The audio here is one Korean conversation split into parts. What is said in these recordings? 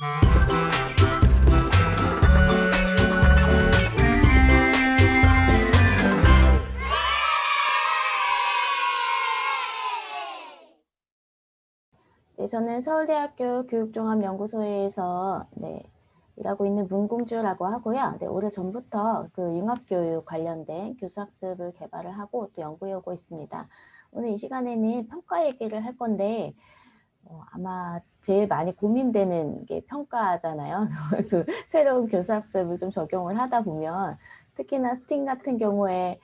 네, 저는 서울대학교 교육종합연구소에서 일하고 있는 문공주라고 하고요. 오래전부터 그 융합교육 관련된 교수학습을 개발을 하고 또 연구해 오고 있습니다. 오늘 이 시간에는 평가 얘기를 할 건데 아마 제일 많이 고민되는 게 평가잖아요. 그 새로운 교수학습을 좀 적용을 하다 보면 특히나 스팀 같은 경우에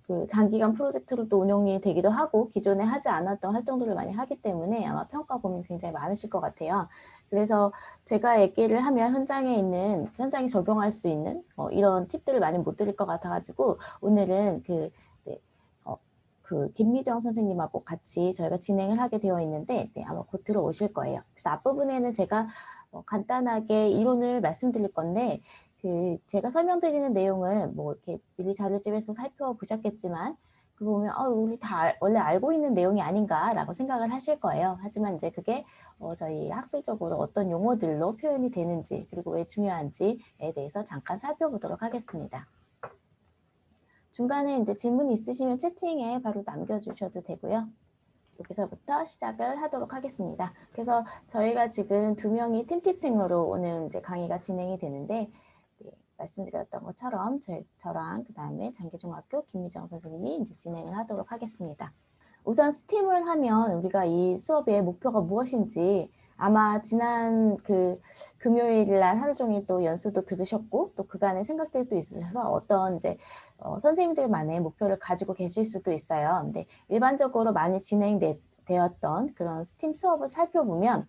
그 장기간 프로젝트로 또 운영이 되기도 하고 기존에 하지 않았던 활동들을 많이 하기 때문에 아마 평가 고민 굉장히 많으실 것 같아요. 그래서 제가 얘기를 하면 현장에 적용할 수 있는 이런 팁들을 많이 못 드릴 것 같아가지고 오늘은 그 김미정 선생님하고 같이 저희가 진행을 하게 되어 있는데 아마 곧 들어오실 거예요. 그래서 앞부분에는 제가 간단하게 이론을 말씀드릴 건데 제가 설명드리는 내용을 뭐 이렇게 미리 자료집에서 살펴보셨겠지만 그 보면 우리 다 원래 알고 있는 내용이 아닌가라고 생각을 하실 거예요. 하지만 이제 그게 저희 학술적으로 어떤 용어들로 표현이 되는지 그리고 왜 중요한지에 대해서 잠깐 살펴보도록 하겠습니다. 중간에 이제 질문 있으시면 채팅에 바로 남겨주셔도 되고요. 여기서부터 시작을 하도록 하겠습니다. 그래서 저희가 지금 2명이 팀티칭으로 오늘 이제 강의가 진행이 되는데 말씀드렸던 것처럼 저랑 그 다음에 장기중학교 김미정 선생님이 이제 진행을 하도록 하겠습니다. 우선 스팀을 하면 우리가 이 수업의 목표가 무엇인지 아마 지난 그 금요일 날 하루 종일 또 연수도 들으셨고 또 그간의 생각들도 있으셔서 어떤 이제 선생님들만의 목표를 가지고 계실 수도 있어요. 근데 일반적으로 많이 진행되었던 그런 스팀 수업을 살펴보면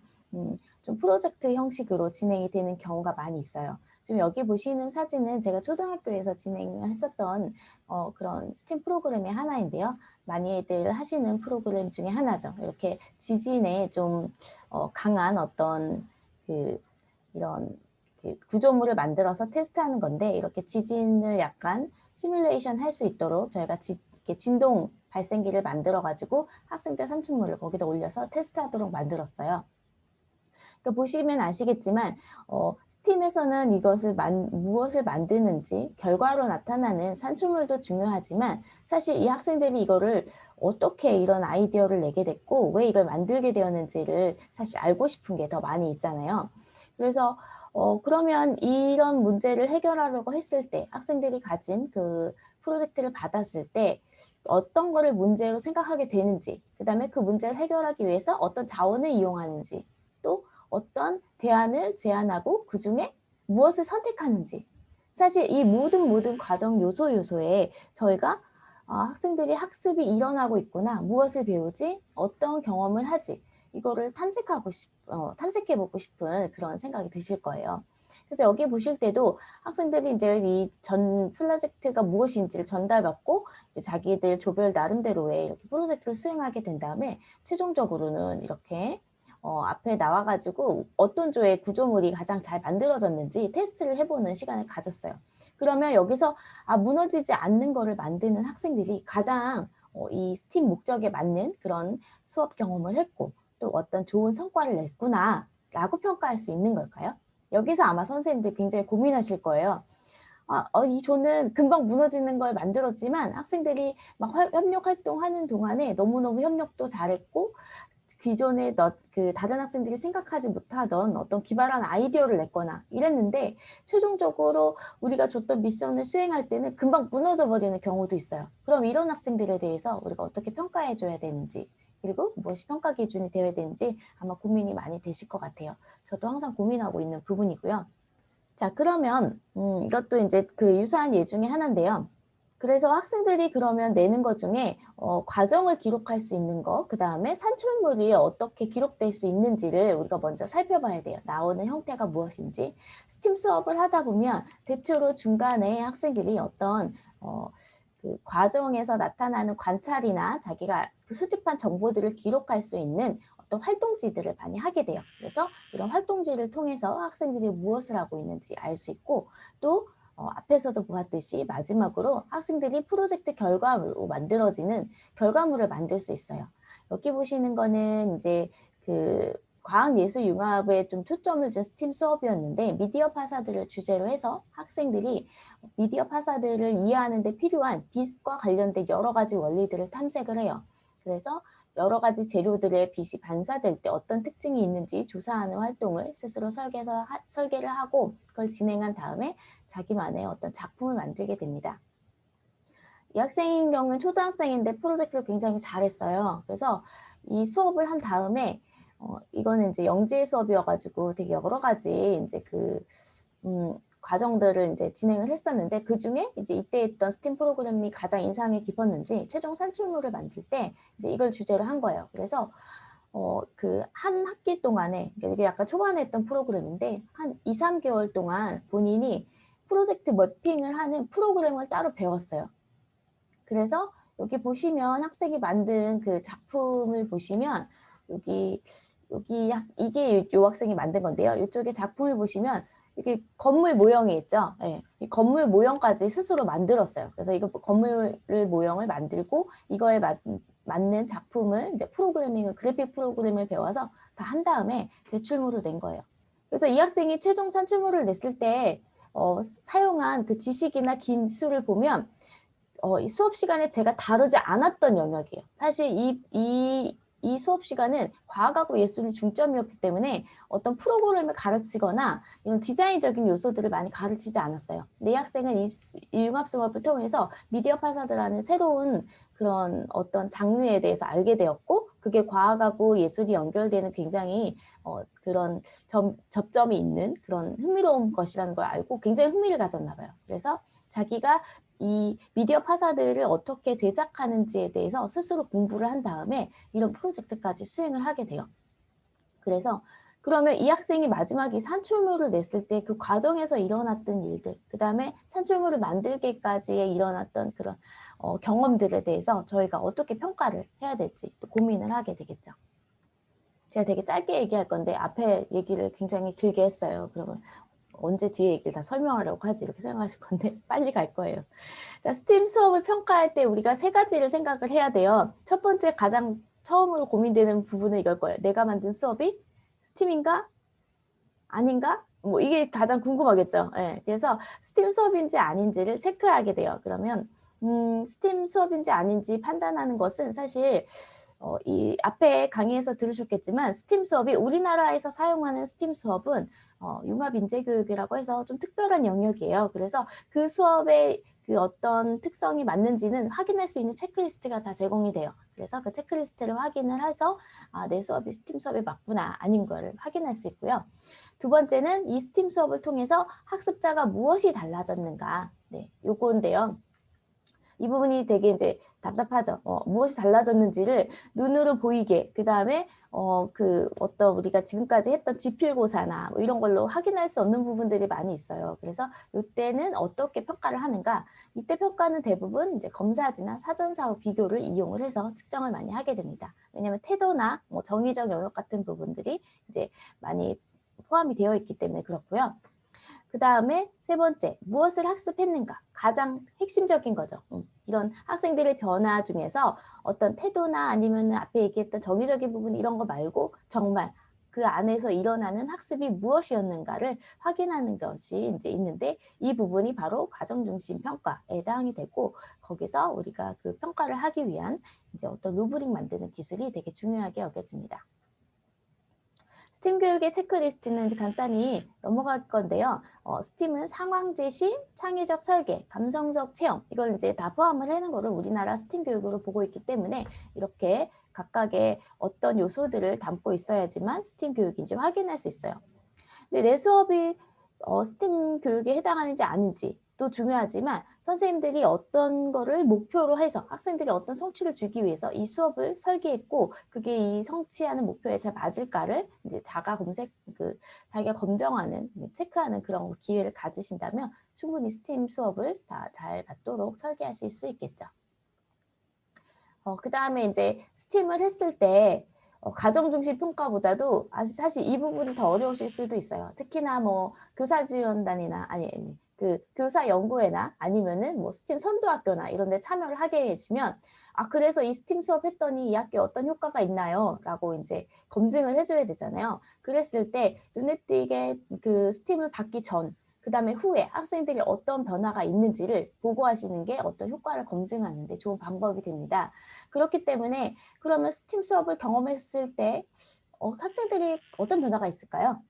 좀 프로젝트 형식으로 진행이 되는 경우가 많이 있어요. 지금 여기 보시는 사진은 제가 초등학교에서 진행했었던 그런 스팀 프로그램의 하나인데요. 많이들 하시는 프로그램 중에 하나죠. 이렇게 지진에 좀 강한 어떤 이런 구조물을 만들어서 테스트하는 건데 이렇게 지진을 약간 시뮬레이션 할 수 있도록 저희가 진동 발생기를 만들어 가지고 학생들 산출물을 거기다 올려서 테스트하도록 만들었어요. 그러니까 보시면 아시겠지만 스팀에서는 무엇을 만드는지 결과로 나타나는 산출물도 중요하지만 사실 이 학생들이 이거를 어떻게 이런 아이디어를 내게 됐고 왜 이걸 만들게 되었는지를 사실 알고 싶은 게 더 많이 있잖아요. 그래서 그러면 이런 문제를 해결하려고 했을 때 학생들이 가진 그 프로젝트를 받았을 때 어떤 거를 문제로 생각하게 되는지 그다음에 그 문제를 해결하기 위해서 어떤 자원을 이용하는지 또 어떤 대안을 제안하고 그중에 무엇을 선택하는지 사실 이 모든 과정 요소에 저희가 학생들이 학습이 일어나고 있구나 무엇을 배우지 어떤 경험을 하지 이거를 탐색해보고 싶은 그런 생각이 드실 거예요. 그래서 여기 보실 때도 학생들이 이제 이 전 프로젝트가 무엇인지를 전달받고 이제 자기들 조별 나름대로의 이렇게 프로젝트를 수행하게 된 다음에 최종적으로는 이렇게 앞에 나와가지고 어떤 조의 구조물이 가장 잘 만들어졌는지 테스트를 해보는 시간을 가졌어요. 그러면 여기서 무너지지 않는 거를 만드는 학생들이 가장 이 스팀 목적에 맞는 그런 수업 경험을 했고 또 어떤 좋은 성과를 냈구나 라고 평가할 수 있는 걸까요? 여기서 아마 선생님들 굉장히 고민하실 거예요. 이 조는 금방 무너지는 걸 만들었지만 학생들이 막 협력 활동하는 동안에 너무너무 협력도 잘했고 기존에 다른 학생들이 생각하지 못하던 어떤 기발한 아이디어를 냈거나 이랬는데 최종적으로 우리가 줬던 미션을 수행할 때는 금방 무너져 버리는 경우도 있어요. 그럼 이런 학생들에 대해서 우리가 어떻게 평가해 줘야 되는지 그리고 무엇이 평가 기준이 되어야 되는지 아마 고민이 많이 되실 것 같아요. 저도 항상 고민하고 있는 부분이고요. 자, 그러면 이것도 이제 그 유사한 예 중에 하나인데요. 그래서 학생들이 그러면 내는 것 중에 과정을 기록할 수 있는 거, 그다음에 산출물이 어떻게 기록될 수 있는지를 우리가 먼저 살펴봐야 돼요. 나오는 형태가 무엇인지. 스팀 수업을 하다 보면 대체로 중간에 학생들이 어떤 그 과정에서 나타나는 관찰이나 자기가 그 수집한 정보들을 기록할 수 있는 어떤 활동지들을 많이 하게 돼요. 그래서 이런 활동지를 통해서 학생들이 무엇을 하고 있는지 알 수 있고 또 앞에서도 보았듯이 마지막으로 학생들이 프로젝트 결과물로 만들어지는 결과물을 만들 수 있어요. 여기 보시는 거는 이제 그 과학예술융합에 좀 초점을 준 스팀 수업이었는데 미디어 파사들을 주제로 해서 학생들이 미디어 파사들을 이해하는 데 필요한 빛과 관련된 여러 가지 원리들을 탐색을 해요. 그래서 여러 가지 재료들의 빛이 반사될 때 어떤 특징이 있는지 조사하는 활동을 스스로 설계를 하고 그걸 진행한 다음에 자기만의 어떤 작품을 만들게 됩니다. 이 학생인 경우는 초등학생인데 프로젝트를 굉장히 잘했어요. 그래서 이 수업을 한 다음에 이거는 이제 영재 수업이어가지고 되게 여러 가지 이제 과정들을 이제 진행을 했었는데 그 중에 이제 이때 했던 스팀 프로그램이 가장 인상이 깊었는지 최종 산출물을 만들 때 이제 이걸 주제로 한 거예요. 그래서 그 한 학기 동안에 이게 약간 초반에 했던 프로그램인데 한 2, 3개월 동안 본인이 프로젝트 매핑을 하는 프로그램을 따로 배웠어요. 그래서 여기 보시면 학생이 만든 그 작품을 보시면 여기 이게 요 학생이 만든 건데요. 이쪽에 작품을 보시면 이렇게 건물 모형이 있죠. 네, 이 건물 모형까지 스스로 만들었어요. 그래서 이거 건물 모형을 만들고 이거에 맞는 작품을 이제 그래픽 프로그램을 배워서 다 한 다음에 제출물을 낸 거예요. 그래서 이 학생이 최종 산출물을 냈을 때 사용한 그 지식이나 기술을 보면 이 수업 시간에 제가 다루지 않았던 영역이에요. 사실 이 수업 시간은 과학하고 예술이 중점이었기 때문에 어떤 프로그램을 가르치거나 이런 디자인적인 요소들을 많이 가르치지 않았어요. 근데 이 학생은 이 융합 수업을 통해서 미디어 파사드라는 새로운 그런 어떤 장르에 대해서 알게 되었고 그게 과학하고 예술이 연결되는 굉장히 그런 접점이 있는 그런 흥미로운 것이라는 걸 알고 굉장히 흥미를 가졌나 봐요. 그래서 자기가 이 미디어 파사들을 어떻게 제작하는지에 대해서 스스로 공부를 한 다음에 이런 프로젝트까지 수행을 하게 돼요. 그래서 그러면 이 학생이 마지막에 산출물을 냈을 때 그 과정에서 일어났던 일들, 그 다음에 산출물을 만들기까지 일어났던 그런 경험들에 대해서 저희가 어떻게 평가를 해야 될지 또 고민을 하게 되겠죠. 제가 되게 짧게 얘기할 건데 앞에 얘기를 굉장히 길게 했어요. 그러면 언제 뒤에 얘기를 다 설명하려고 하지 이렇게 생각하실 건데 빨리 갈 거예요. 자, 스팀 수업을 평가할 때 우리가 3가지를 생각을 해야 돼요. 첫 번째 가장 처음으로 고민되는 부분은 이걸 거예요. 내가 만든 수업이 스팀인가? 아닌가? 뭐 이게 가장 궁금하겠죠. 네, 그래서 스팀 수업인지 아닌지를 체크하게 돼요. 그러면 스팀 수업인지 아닌지 판단하는 것은 사실 이 앞에 강의에서 들으셨겠지만 스팀 수업이 우리나라에서 사용하는 스팀 수업은 융합인재교육이라고 해서 좀 특별한 영역이에요. 그래서 그 수업의 그 어떤 특성이 맞는지는 확인할 수 있는 체크리스트가 다 제공이 돼요. 그래서 그 체크리스트를 확인을 해서 내 수업이 스팀 수업이 맞구나 아닌 거를 확인할 수 있고요. 두 번째는 이 스팀 수업을 통해서 학습자가 무엇이 달라졌는가. 네, 요건데요. 이 부분이 되게 이제 답답하죠. 무엇이 달라졌는지를 눈으로 보이게, 그 다음에 어떤 우리가 지금까지 했던 지필고사나 뭐 이런 걸로 확인할 수 없는 부분들이 많이 있어요. 그래서 이때는 어떻게 평가를 하는가? 이때 평가는 대부분 이제 검사지나 사전사후 비교를 이용을 해서 측정을 많이 하게 됩니다. 왜냐하면 태도나 뭐 정의적 영역 같은 부분들이 이제 많이 포함이 되어 있기 때문에 그렇고요. 그 다음에 세 번째, 무엇을 학습했는가? 가장 핵심적인 거죠. 이런 학생들의 변화 중에서 어떤 태도나 아니면 앞에 얘기했던 정의적인 부분 이런 거 말고 정말 그 안에서 일어나는 학습이 무엇이었는가를 확인하는 것이 이제 있는데 이 부분이 바로 과정중심 평가에 해당이 되고 거기서 우리가 그 평가를 하기 위한 이제 어떤 루브릭 만드는 기술이 되게 중요하게 여겨집니다. 스팀 교육의 체크리스트는 간단히 넘어갈 건데요. 스팀은 상황 제시, 창의적 설계, 감성적 체험 이걸 이제 다 포함을 하는 거를 우리나라 스팀 교육으로 보고 있기 때문에 이렇게 각각의 어떤 요소들을 담고 있어야지만 스팀 교육인지 확인할 수 있어요. 근데 내 수업이 스팀 교육에 해당하는지 아닌지도 중요하지만 선생님들이 어떤 거를 목표로 해서 학생들이 어떤 성취를 주기 위해서 이 수업을 설계했고 그게 이 성취하는 목표에 잘 맞을까를 이제 자기가 검정하는 체크하는 그런 기회를 가지신다면 충분히 스팀 수업을 다 잘 받도록 설계하실 수 있겠죠. 그 다음에 이제 스팀을 했을 때 가정중심 평가보다도 사실 이 부분이 더 어려우실 수도 있어요. 특히나 뭐 교사지원단이나 그 교사 연구회나 아니면은 뭐 스팀 선도학교나 이런 데 참여를 하게 되시면 아, 그래서 이 스팀 수업 했더니 이 학교에 어떤 효과가 있나요? 라고 이제 검증을 해줘야 되잖아요. 그랬을 때 눈에 띄게 그 스팀을 받기 전, 그 다음에 후에 학생들이 어떤 변화가 있는지를 보고하시는 게 어떤 효과를 검증하는 데 좋은 방법이 됩니다. 그렇기 때문에 그러면 스팀 수업을 경험했을 때 학생들이 어떤 변화가 있을까요?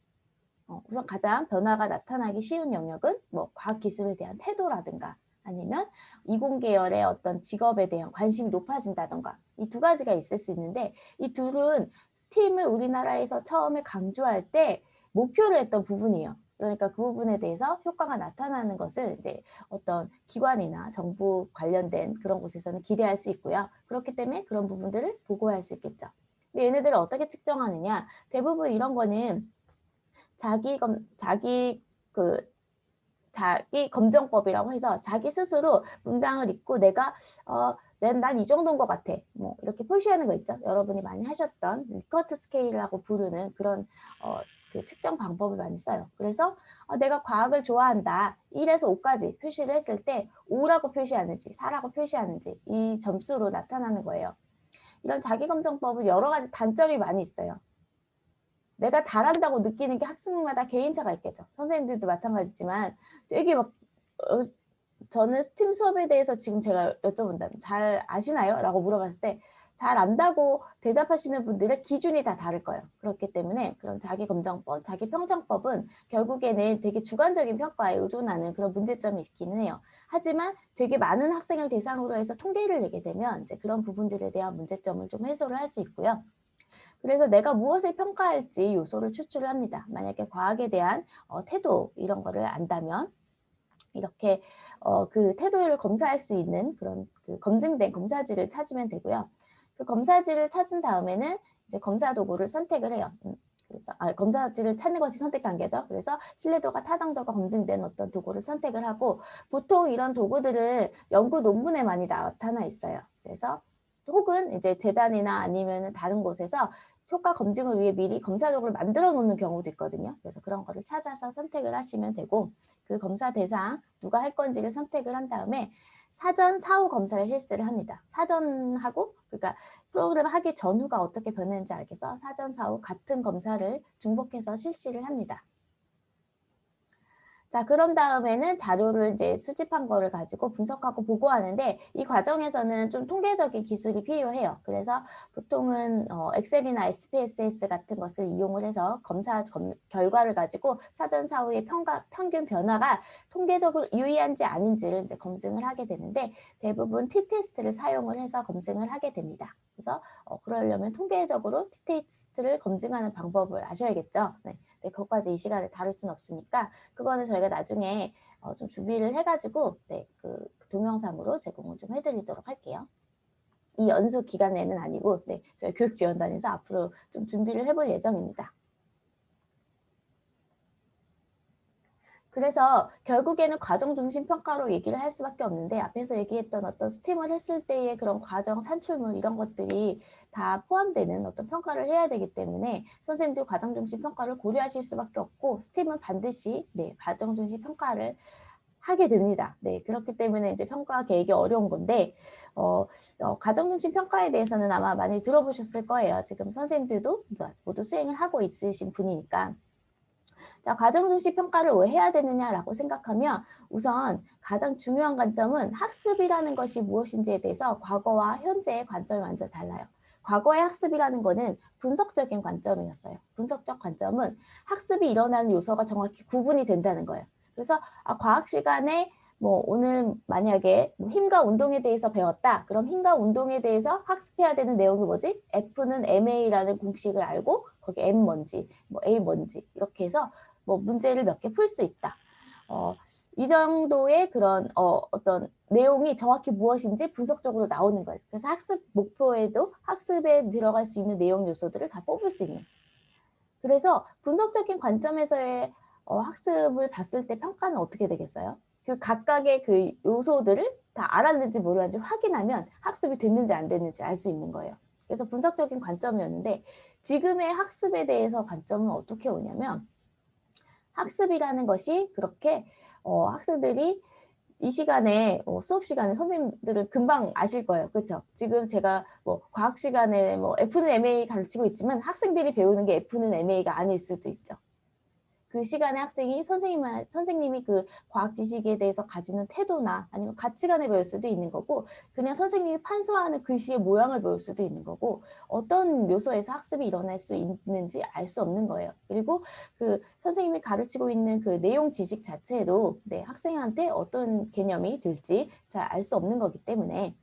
우선 가장 변화가 나타나기 쉬운 영역은 뭐 과학기술에 대한 태도라든가 아니면 이공계열의 어떤 직업에 대한 관심이 높아진다던가 이 두 가지가 있을 수 있는데 이 둘은 스팀을 우리나라에서 처음에 강조할 때 목표로 했던 부분이에요. 그러니까 그 부분에 대해서 효과가 나타나는 것을 이제 어떤 기관이나 정부 관련된 그런 곳에서는 기대할 수 있고요. 그렇기 때문에 그런 부분들을 보고할 수 있겠죠. 근데 얘네들을 어떻게 측정하느냐? 대부분 이런 거는 자기 검정법이라고 해서 자기 스스로 문장을 읽고 내가 난 이 정도인 것 같아. 뭐 이렇게 표시하는 거 있죠. 여러분이 많이 하셨던 리커트 스케일이라고 부르는 그런 그 측정 방법을 많이 써요. 그래서 내가 과학을 좋아한다. 1에서 5까지 표시를 했을 때 5라고 표시하는지 4라고 표시하는지 이 점수로 나타나는 거예요. 이런 자기검정법은 여러 가지 단점이 많이 있어요. 내가 잘한다고 느끼는 게 학생마다 개인차가 있겠죠. 선생님들도 마찬가지지만 되게 막 저는 스팀 수업에 대해서 지금 제가 여쭤본다면 잘 아시나요? 라고 물어봤을 때 잘 안다고 대답하시는 분들의 기준이 다 다를 거예요. 그렇기 때문에 그런 자기검정법, 자기평정법은 결국에는 되게 주관적인 평가에 의존하는 그런 문제점이 있기는 해요. 하지만 되게 많은 학생을 대상으로 해서 통계를 내게 되면 이제 그런 부분들에 대한 문제점을 좀 해소를 할 수 있고요. 그래서 내가 무엇을 평가할지 요소를 추출을 합니다. 만약에 과학에 대한 태도 이런 거를 안다면 이렇게 그 태도를 검사할 수 있는 그런 그 검증된 검사지를 찾으면 되고요. 그 검사지를 찾은 다음에는 이제 검사 도구를 선택을 해요. 그래서 검사지를 찾는 것이 선택 단계죠. 그래서 신뢰도가 타당도가 검증된 어떤 도구를 선택을 하고 보통 이런 도구들은 연구 논문에 많이 나타나 있어요. 그래서 혹은 이제 재단이나 아니면 다른 곳에서 효과 검증을 위해 미리 검사 도구를 만들어 놓는 경우도 있거든요. 그래서 그런 거를 찾아서 선택을 하시면 되고 그 검사 대상 누가 할 건지를 선택을 한 다음에 사전 사후 검사를 실시를 합니다. 사전하고 그러니까 프로그램 하기 전후가 어떻게 변했는지 알기 위해서 사전 사후 같은 검사를 중복해서 실시를 합니다. 자, 그런 다음에는 자료를 이제 수집한 거를 가지고 분석하고 보고하는데 이 과정에서는 좀 통계적인 기술이 필요해요. 그래서 보통은 엑셀이나 SPSS 같은 것을 이용을 해서 결과를 가지고 사전 사후의 평균 변화가 통계적으로 유의한지 아닌지를 이제 검증을 하게 되는데 대부분 t-테스트를 사용을 해서 검증을 하게 됩니다. 그래서 그러려면 통계적으로 t-테스트를 검증하는 방법을 아셔야겠죠. 네. 네, 그것까지 이 시간에 다룰 수는 없으니까 그거는 저희가 나중에 좀 준비를 해가지고 네, 그 동영상으로 제공을 좀 해드리도록 할게요. 이 연수 기간에는 아니고 네, 저희 교육지원단에서 앞으로 좀 준비를 해볼 예정입니다. 그래서 결국에는 과정 중심 평가로 얘기를 할 수밖에 없는데 앞에서 얘기했던 어떤 스팀을 했을 때의 그런 과정 산출물 이런 것들이 다 포함되는 어떤 평가를 해야 되기 때문에 선생님들 과정 중심 평가를 고려하실 수밖에 없고 스팀은 반드시 네, 과정 중심 평가를 하게 됩니다. 네, 그렇기 때문에 이제 평가 계획이 어려운 건데 과정 중심 평가에 대해서는 아마 많이 들어보셨을 거예요. 지금 선생님들도 모두 수행을 하고 있으신 분이니까. 자, 과정 중심 평가를 왜 해야 되느냐라고 생각하면 우선 가장 중요한 관점은 학습이라는 것이 무엇인지에 대해서 과거와 현재의 관점이 완전 달라요. 과거의 학습이라는 것은 분석적인 관점이었어요. 분석적 관점은 학습이 일어나는 요소가 정확히 구분이 된다는 거예요. 그래서 과학 시간에 뭐 오늘 만약에 힘과 운동에 대해서 배웠다. 그럼 힘과 운동에 대해서 학습해야 되는 내용이 뭐지? F는 MA라는 공식을 알고 거기 M 뭔지, 뭐 A 뭔지 이렇게 해서 뭐 문제를 몇 개 풀 수 있다. 이 정도의 그런 어떤 내용이 정확히 무엇인지 분석적으로 나오는 거예요. 그래서 학습 목표에도 학습에 들어갈 수 있는 내용 요소들을 다 뽑을 수 있는. 그래서 분석적인 관점에서의 학습을 봤을 때 평가는 어떻게 되겠어요? 그 각각의 그 요소들을 다 알았는지 모르는지 확인하면 학습이 됐는지 안 됐는지 알 수 있는 거예요. 그래서 분석적인 관점이었는데 지금의 학습에 대해서 관점은 어떻게 오냐면 학습이라는 것이 그렇게 학생들이 이 시간에 수업 시간에 선생님들은 금방 아실 거예요. 그렇죠? 지금 제가 뭐 과학 시간에 뭐 F는 MA 가르치고 있지만 학생들이 배우는 게 F는 MA가 아닐 수도 있죠. 그 시간에 학생이 선생님이 그 과학 지식에 대해서 가지는 태도나 아니면 가치관을 배울 수도 있는 거고, 그냥 선생님이 판소하는 글씨의 모양을 배울 수도 있는 거고, 어떤 요소에서 학습이 일어날 수 있는지 알 수 없는 거예요. 그리고 그 선생님이 가르치고 있는 그 내용 지식 자체도 네, 학생한테 어떤 개념이 될지 잘 알 수 없는 거기 때문에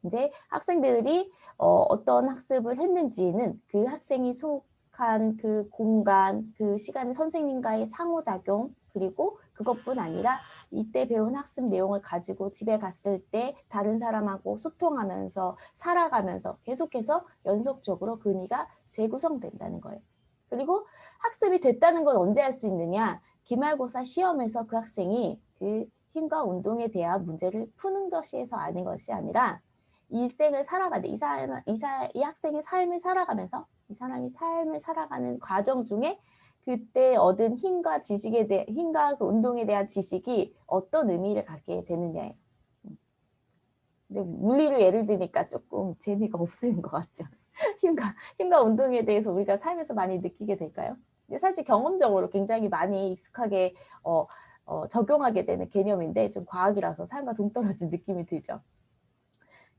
이제 학생들이 어떤 학습을 했는지는 그 학생이 속한 그 공간, 그 시간에 선생님과의 상호작용, 그리고 그것뿐 아니라 이때 배운 학습 내용을 가지고 집에 갔을 때 다른 사람하고 소통하면서 살아가면서 계속해서 연속적으로 그 의미가 재구성된다는 거예요. 그리고 학습이 됐다는 건 언제 할 수 있느냐? 기말고사 시험에서 그 학생이 그 힘과 운동에 대한 문제를 푸는 것에서 아닌 것이 아니라 일생을 살아가는 이 학생이 삶을 살아가면서 이 사람이 삶을 살아가는 과정 중에 그때 얻은 힘과 지식에 대해 힘과 그 운동에 대한 지식이 어떤 의미를 갖게 되느냐예요. 근데 물리로 예를 드니까 조금 재미가 없는 것 같죠. 힘과 운동에 대해서 우리가 삶에서 많이 느끼게 될까요? 근데 사실 경험적으로 굉장히 많이 익숙하게 적용하게 되는 개념인데 좀 과학이라서 삶과 동떨어진 느낌이 들죠.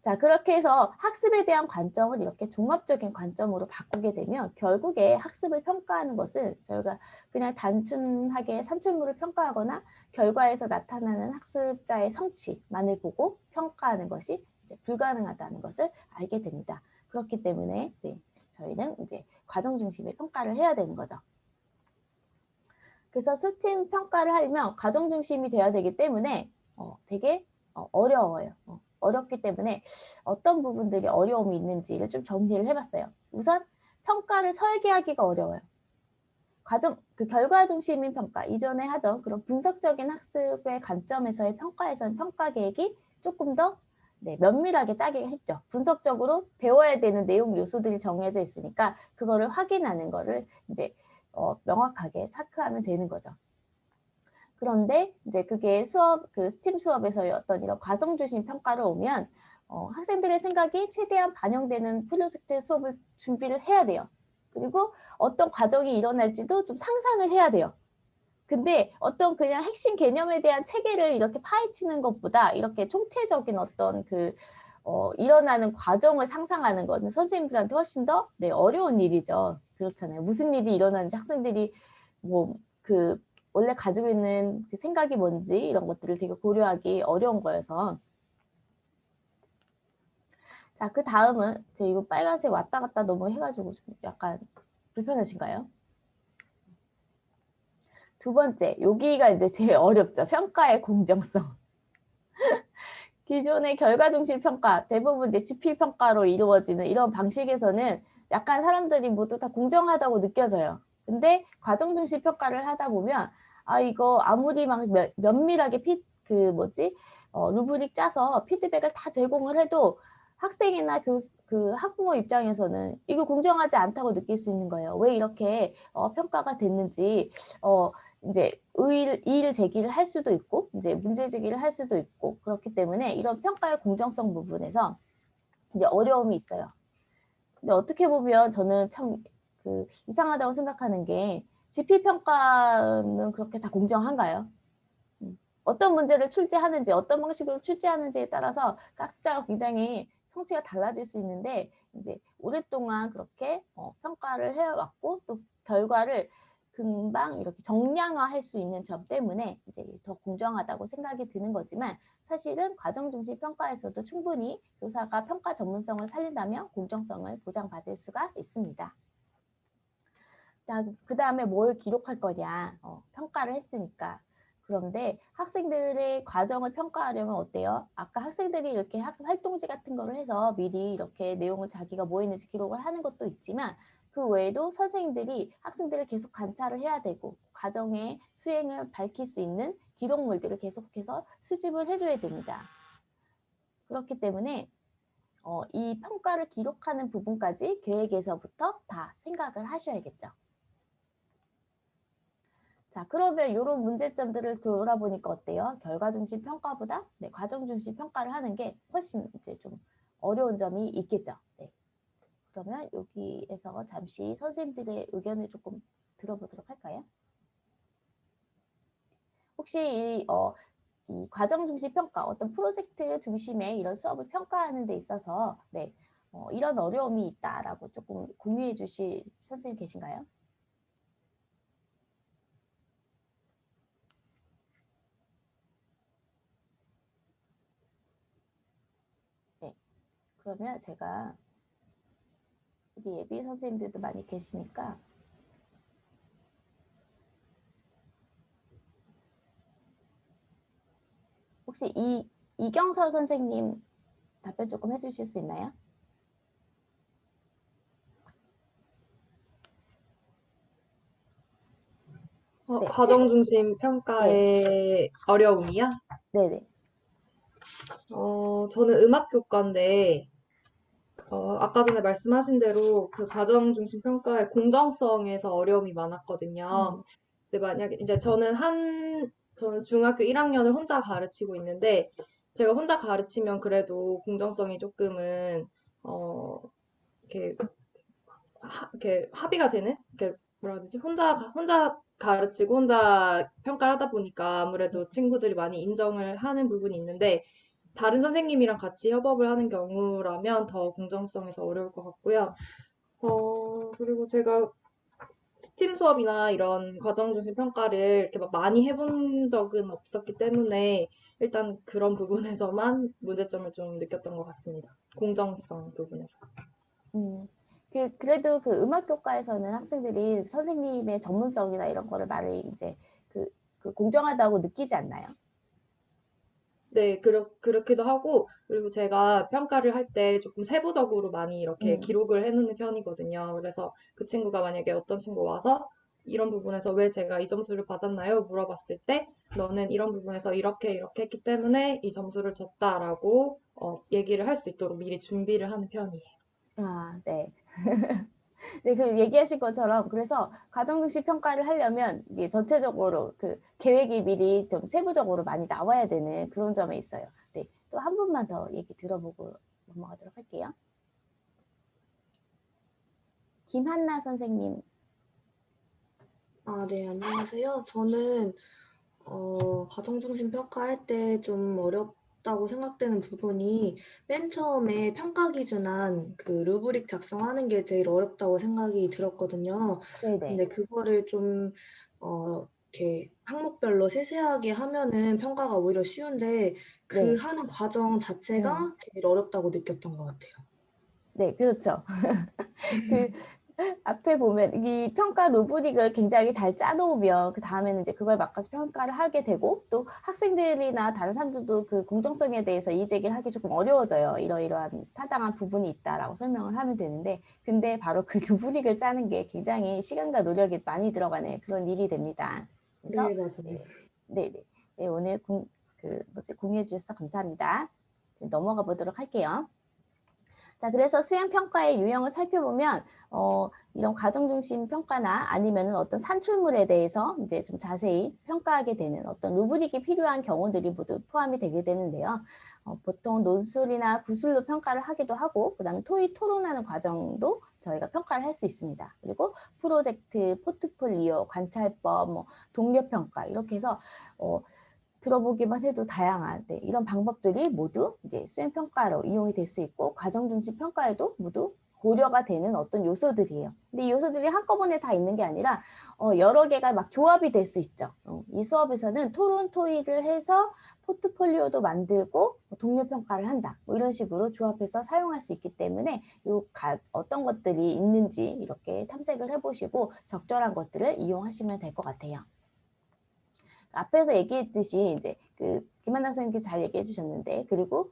자, 그렇게 해서 학습에 대한 관점을 이렇게 종합적인 관점으로 바꾸게 되면 결국에 학습을 평가하는 것은 저희가 그냥 단순하게 산출물을 평가하거나 결과에서 나타나는 학습자의 성취만을 보고 평가하는 것이 이제 불가능하다는 것을 알게 됩니다. 그렇기 때문에 네, 저희는 이제 과정 중심의 평가를 해야 되는 거죠. 그래서 수팀 평가를 하려면 과정 중심이 돼야 되기 때문에 되게 어려워요. 어렵기 때문에 어떤 부분들이 어려움이 있는지를 좀 정리를 해봤어요. 우선 평가를 설계하기가 어려워요. 그 결과 중심인 평가, 이전에 하던 그런 분석적인 학습의 관점에서의 평가에서는 평가 계획이 조금 더 면밀하게 짜기가 쉽죠. 분석적으로 배워야 되는 내용 요소들이 정해져 있으니까 그거를 확인하는 거를 이제 명확하게 체크하면 되는 거죠. 그런데 이제 그게 그 스팀 수업에서의 어떤 이런 과정 중심 평가를 오면 학생들의 생각이 최대한 반영되는 프로젝트 수업을 준비를 해야 돼요. 그리고 어떤 과정이 일어날지도 좀 상상을 해야 돼요. 근데 어떤 그냥 핵심 개념에 대한 체계를 이렇게 파헤치는 것보다 이렇게 총체적인 어떤 일어나는 과정을 상상하는 것은 선생님들한테 훨씬 더 어려운 일이죠. 그렇잖아요. 무슨 일이 일어나는지 학생들이 원래 가지고 있는 그 생각이 뭔지 이런 것들을 되게 고려하기 어려운 거여서. 자, 그 다음은 제 이거 빨간색 왔다 갔다 너무 해가지고 좀 약간 불편하신가요? 두 번째, 여기가 이제 제일 어렵죠. 평가의 공정성. 기존의 결과 중심 평가, 대부분 이제 지필 평가로 이루어지는 이런 방식에서는 약간 사람들이 모두 다 공정하다고 느껴져요. 근데 과정 중심 평가를 하다 보면 이거 아무리 막 면밀하게 루브릭 짜서 피드백을 다 제공을 해도 학생이나 그 학부모 입장에서는 이거 공정하지 않다고 느낄 수 있는 거예요. 왜 이렇게 평가가 됐는지 이제 이의를 제기를 할 수도 있고 이제 문제 제기를 할 수도 있고, 그렇기 때문에 이런 평가의 공정성 부분에서 이제 어려움이 있어요. 근데 어떻게 보면 저는 참 이상하다고 생각하는 게 지필 평가는 그렇게 다 공정한가요? 어떤 문제를 출제하는지 어떤 방식으로 출제하는지에 따라서 학습자가 굉장히 성취가 달라질 수 있는데 이제 오랫동안 그렇게 평가를 해왔고 또 결과를 금방 이렇게 정량화할 수 있는 점 때문에 이제 더 공정하다고 생각이 드는 거지만, 사실은 과정 중심 평가에서도 충분히 교사가 평가 전문성을 살린다면 공정성을 보장받을 수가 있습니다. 그 다음에 뭘 기록할 거냐, 평가를 했으니까. 그런데 학생들의 과정을 평가하려면 어때요? 아까 학생들이 이렇게 활동지 같은 거를 해서 미리 이렇게 내용을 자기가 뭐 했는지 기록을 하는 것도 있지만, 그 외에도 선생님들이 학생들을 계속 관찰을 해야 되고 과정의 수행을 밝힐 수 있는 기록물들을 계속해서 수집을 해줘야 됩니다. 그렇기 때문에 이 평가를 기록하는 부분까지 계획에서부터 다 생각을 하셔야겠죠. 자, 그러면 이런 문제점들을 돌아보니까 어때요? 결과 중심 평가보다 네, 과정 중심 평가를 하는 게 훨씬 이제 좀 어려운 점이 있겠죠. 네. 그러면 여기에서 잠시 선생님들의 의견을 조금 들어보도록 할까요? 혹시 이 과정 중심 평가, 어떤 프로젝트 중심의 이런 수업을 평가하는 데 있어서 네, 이런 어려움이 있다라고 조금 공유해 주실 선생님 계신가요? 네, 그러면 제가 여기 예비 선생님들도 많이 계시니까 혹시 이경서 선생님 답변 조금 해주실 수 있나요? 네, 과정 중심 네, 평가의 어려움이요? 네네. 저는 음악교과인데, 아까 전에 말씀하신 대로 그 과정 중심 평가의 공정성에서 어려움이 많았거든요. 근데 만약에 이제 저는 중학교 1학년을 혼자 가르치고 있는데, 제가 혼자 가르치면 그래도 공정성이 조금은, 이렇게, 이렇게 합의가 되는? 이렇게 뭐라 해야 되지? 혼자 가르치고 혼자 평가를 하다 보니까 아무래도 친구들이 많이 인정을 하는 부분이 있는데, 다른 선생님이랑 같이 협업을 하는 경우라면 더 공정성에서 어려울 것 같고요. 그리고 제가 스팀 수업이나 이런 과정 중심 평가를 이렇게 막 많이 해본 적은 없었기 때문에 일단 그런 부분에서만 문제점을 좀 느꼈던 것 같습니다. 공정성 부분에서. 그래도 그 음악교과에서는 학생들이 선생님의 전문성이나 이런 거를 말을 이제 그 공정하다고 느끼지 않나요? 네, 그렇기도 하고, 그리고 제가 평가를 할 때 조금 세부적으로 많이 이렇게 기록을 해놓는 편이거든요. 그래서 그 친구가 만약에 어떤 친구 와서 이런 부분에서 왜 제가 이 점수를 받았나요? 물어봤을 때, 너는 이런 부분에서 이렇게 했기 때문에 이 점수를 줬다라고 얘기를 할 수 있도록 미리 준비를 하는 편이에요. 아, 네. 네, 그 얘기하신 것처럼 그래서 가정중심 평가를 하려면 이게 전체적으로 그 계획이 미리 좀 세부적으로 많이 나와야 되는 그런 점에 있어요. 네, 또 한 분만 더 얘기 들어보고 넘어가도록 할게요. 김한나 선생님. 네, 안녕하세요. 저는 가정중심 평가할 때 좀 어렵다고 생각되는 부분이 맨 처음에 평가 기준안 그 루브릭 작성하는 게 제일 어렵다고 생각이 들었거든요. 네네. 근데 그거를 좀 이렇게 항목별로 세세하게 하면은 평가가 오히려 쉬운데 그 네. 하는 과정 자체가 제일 어렵다고 느꼈던 것 같아요. 네, 그렇죠. 그 앞에 보면 이 평가 루브릭을 굉장히 잘 짜놓으면 그 다음에는 이제 그걸 맡아서 평가를 하게 되고 또 학생들이나 다른 사람들도 그 공정성에 대해서 이의제기를 하기 조금 어려워져요. 이러이러한 타당한 부분이 있다라고 설명을 하면 되는데 근데 바로 그 루브릭을 짜는 게 굉장히 시간과 노력이 많이 들어가는 그런 일이 됩니다. 그래서 네, 맞아요. 네, 네, 오늘 공유해 주셔서 감사합니다. 넘어가 보도록 할게요. 자, 그래서 수행평가의 유형을 살펴보면, 이런 가정중심 평가나 아니면은 어떤 산출물에 대해서 이제 좀 자세히 평가하게 되는 어떤 루브릭이 필요한 경우들이 모두 포함이 되게 되는데요. 보통 논술이나 구술로 평가를 하기도 하고, 그 다음에 토의 토론하는 과정도 저희가 평가를 할 수 있습니다. 그리고 프로젝트, 포트폴리오, 관찰법, 뭐 동료평가 이렇게 해서 들어보기만 해도 다양한 이런 방법들이 모두 이제 수행평가로 이용이 될 수 있고 과정중심 평가에도 모두 고려가 되는 어떤 요소들이에요. 근데 이 요소들이 한꺼번에 다 있는 게 아니라 여러 개가 막 조합이 될 수 있죠. 이 수업에서는 토론 토의를 해서 포트폴리오도 만들고 동료 평가를 한다. 뭐 이런 식으로 조합해서 사용할 수 있기 때문에 어떤 것들이 있는지 이렇게 탐색을 해보시고 적절한 것들을 이용하시면 될 것 같아요. 앞에서 얘기했듯이 이제 그 김한나 선생님께 잘 얘기해 주셨는데 그리고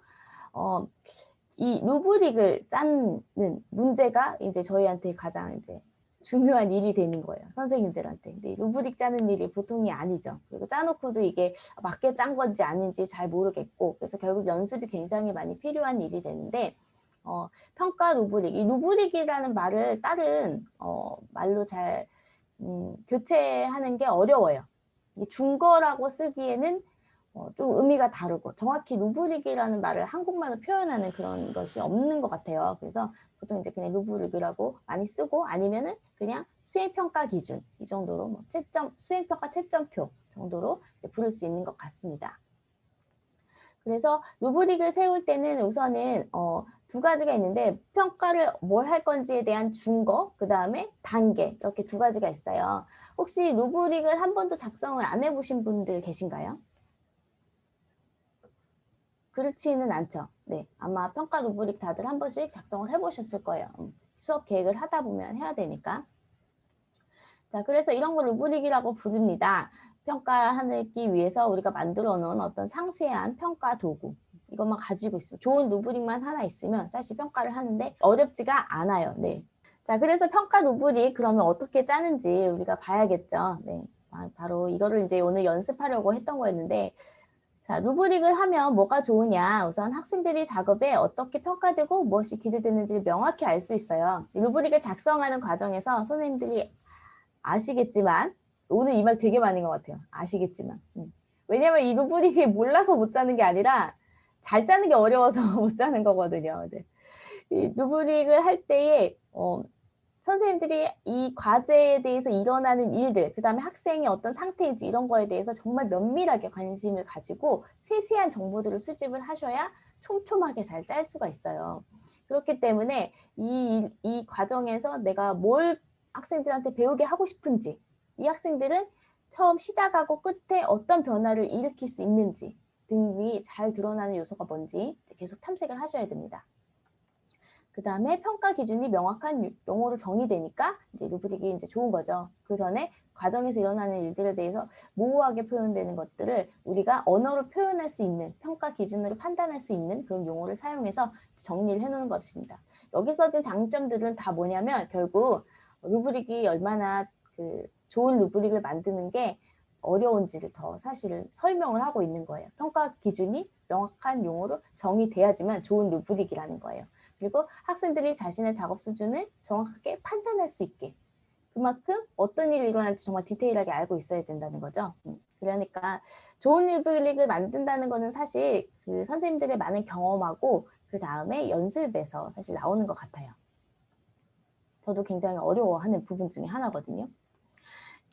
이 루브릭을 짜는 문제가 이제 저희한테 가장 이제 중요한 일이 되는 거예요. 선생님들한테. 근데 루브릭 짜는 일이 보통이 아니죠. 그리고 짜놓고도 이게 맞게 짠 건지 아닌지 잘 모르겠고 그래서 결국 연습이 굉장히 많이 필요한 일이 되는데 평가 루브릭, 이 루브릭이라는 말을 다른 말로 잘 교체하는 게 어려워요. 이 준거라고 쓰기에는 좀 의미가 다르고 정확히 루브릭이라는 말을 한국말로 표현하는 그런 것이 없는 것 같아요. 그래서 보통 이제 그냥 루브릭이라고 많이 쓰고 아니면은 그냥 수행평가 기준 이 정도로 뭐 수행평가 채점표 정도로 부를 수 있는 것 같습니다. 그래서 루브릭을 세울 때는 우선은 두 가지가 있는데 평가를 뭘 할 건지에 대한 준거, 그 다음에 단계 이렇게 두 가지가 있어요. 혹시 루브릭을 한 번도 작성을 안 해보신 분들 계신가요? 그렇지는 않죠. 네, 아마 평가 루브릭 다들 한 번씩 작성을 해보셨을 거예요. 수업 계획을 하다 보면 해야 되니까. 자, 그래서 이런 걸 루브릭이라고 부릅니다. 평가하기 위해서 우리가 만들어 놓은 어떤 상세한 평가 도구. 이것만 가지고 있으면, 좋은 루브릭만 하나 있으면 사실 평가를 하는데 어렵지가 않아요. 네. 자, 그래서 평가 루브릭 그러면 어떻게 짜는지 우리가 봐야겠죠. 네. 바로 이거를 이제 오늘 연습하려고 했던 거였는데, 자, 루브릭을 하면 뭐가 좋으냐? 우선 학생들이 작업에 어떻게 평가되고 무엇이 기대되는지를 명확히 알 수 있어요. 루브릭을 작성하는 과정에서 선생님들이 아시겠지만 오늘 이 말 되게 많은 것 같아요. 아시겠지만. 왜냐면 이 루브릭이 몰라서 못 짜는 게 아니라 잘 짜는 게 어려워서 못 짜는 거거든요. 네. 이 루브릭을 할 때에 선생님들이 이 과제에 대해서 일어나는 일들, 그 다음에 학생이 어떤 상태인지 이런 거에 대해서 정말 면밀하게 관심을 가지고 세세한 정보들을 수집을 하셔야 촘촘하게 잘 짤 수가 있어요. 그렇기 때문에 이 과정에서 내가 뭘 학생들한테 배우게 하고 싶은지, 이 학생들은 처음 시작하고 끝에 어떤 변화를 일으킬 수 있는지 등이 잘 드러나는 요소가 뭔지 계속 탐색을 하셔야 됩니다. 그 다음에 평가 기준이 명확한 용어로 정의되니까 이제 루브릭이 이제 좋은 거죠. 그 전에 과정에서 일어나는 일들에 대해서 모호하게 표현되는 것들을 우리가 언어로 표현할 수 있는 평가 기준으로 판단할 수 있는 그런 용어를 사용해서 정리를 해놓는 것입니다. 여기 써진 장점들은 다 뭐냐면 결국 루브릭이 얼마나 좋은 루브릭을 만드는 게 어려운지를 더 사실 설명을 하고 있는 거예요. 평가 기준이 명확한 용어로 정의돼야지만 좋은 루브릭이라는 거예요. 그리고 학생들이 자신의 작업 수준을 정확하게 판단할 수 있게 그만큼 어떤 일이 일어날지 정말 디테일하게 알고 있어야 된다는 거죠. 그러니까 좋은 루브릭을 만든다는 거는 사실 그 선생님들의 많은 경험하고 그 다음에 연습에서 사실 나오는 것 같아요. 저도 굉장히 어려워하는 부분 중에 하나거든요.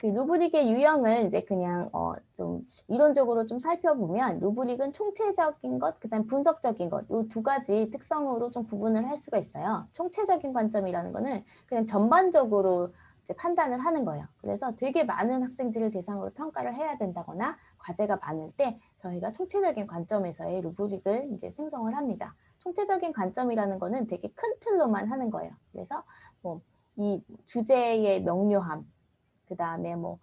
그 루브릭의 유형을 이제 그냥 좀 이론적으로 좀 살펴보면 루브릭은 총체적인 것, 그다음 분석적인 것, 이 두 가지 특성으로 좀 구분을 할 수가 있어요. 총체적인 관점이라는 거는 그냥 전반적으로 이제 판단을 하는 거예요. 그래서 되게 많은 학생들을 대상으로 평가를 해야 된다거나 과제가 많을 때 저희가 총체적인 관점에서의 루브릭을 이제 생성을 합니다. 총체적인 관점이라는 거는 되게 큰 틀로만 하는 거예요. 그래서 뭐 이 주제의 명료함, 그 다음에 뭐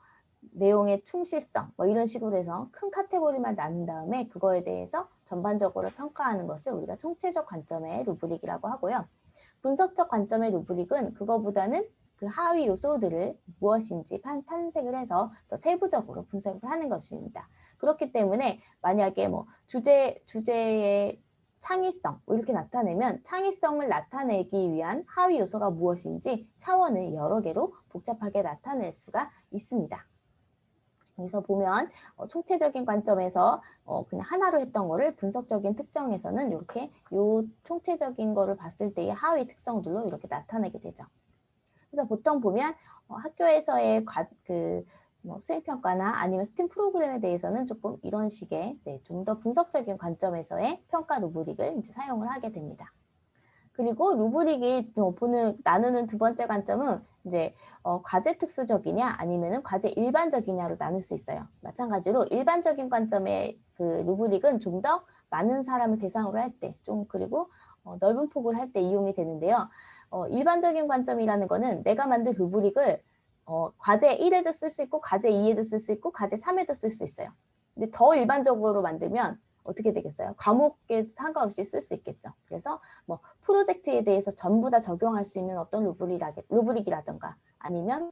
내용의 충실성 뭐 이런 식으로 해서 큰 카테고리만 나눈 다음에 그거에 대해서 전반적으로 평가하는 것을 우리가 총체적 관점의 루브릭이라고 하고요. 분석적 관점의 루브릭은 그거보다는 그 하위 요소들을 무엇인지 탄생을 해서 더 세부적으로 분석을 하는 것입니다. 그렇기 때문에 만약에 뭐 주제의 창의성 이렇게 나타내면 창의성을 나타내기 위한 하위 요소가 무엇인지 차원을 여러 개로 복잡하게 나타낼 수가 있습니다. 여기서 보면 총체적인 관점에서 그냥 하나로 했던 거를 분석적인 특정에서는 이렇게 요 총체적인 거를 봤을 때의 하위 특성들로 이렇게 나타내게 되죠. 그래서 보통 보면 학교에서의 뭐 수행평가나 아니면 스팀 프로그램에 대해서는 조금 이런 식의 좀 더 분석적인 관점에서의 평가 루브릭을 이제 사용을 하게 됩니다. 그리고 루브릭이 나누는 두 번째 관점은 이제 과제 특수적이냐 아니면은 과제 일반적이냐로 나눌 수 있어요. 마찬가지로 일반적인 관점의 그 루브릭은 좀 더 많은 사람을 대상으로 할 때 좀 그리고 넓은 폭을 할 때 이용이 되는데요. 일반적인 관점이라는 거는 내가 만든 루브릭을 과제 1에도 쓸 수 있고 과제 2에도 쓸 수 있고 과제 3에도 쓸 수 있어요. 근데 더 일반적으로 만들면 어떻게 되겠어요? 과목에 상관없이 쓸 수 있겠죠. 그래서 뭐 프로젝트에 대해서 전부 다 적용할 수 있는 어떤 루브릭이라든가 아니면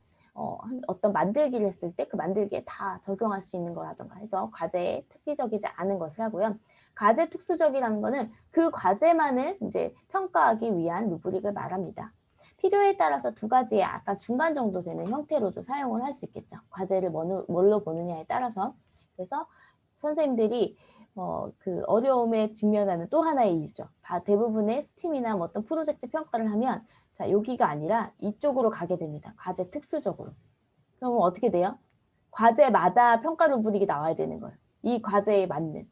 어떤 만들기를 했을 때 그 만들기에 다 적용할 수 있는 거라든가 해서 과제에 특기적이지 않은 것을 하고요. 과제 특수적이라는 거는 그 과제만을 이제 평가하기 위한 루브릭을 말합니다. 필요에 따라서 두 가지의 약간 중간 정도 되는 형태로도 사용을 할 수 있겠죠. 과제를 뭘로 보느냐에 따라서. 그래서 선생님들이 그 어려움에 직면하는 또 하나의 이유죠. 대부분의 스팀이나 뭐 어떤 프로젝트 평가를 하면 자, 여기가 아니라 이쪽으로 가게 됩니다. 과제 특수적으로. 그러면 어떻게 돼요? 과제마다 평가 루브릭이 나와야 되는 거예요. 이 과제에 맞는.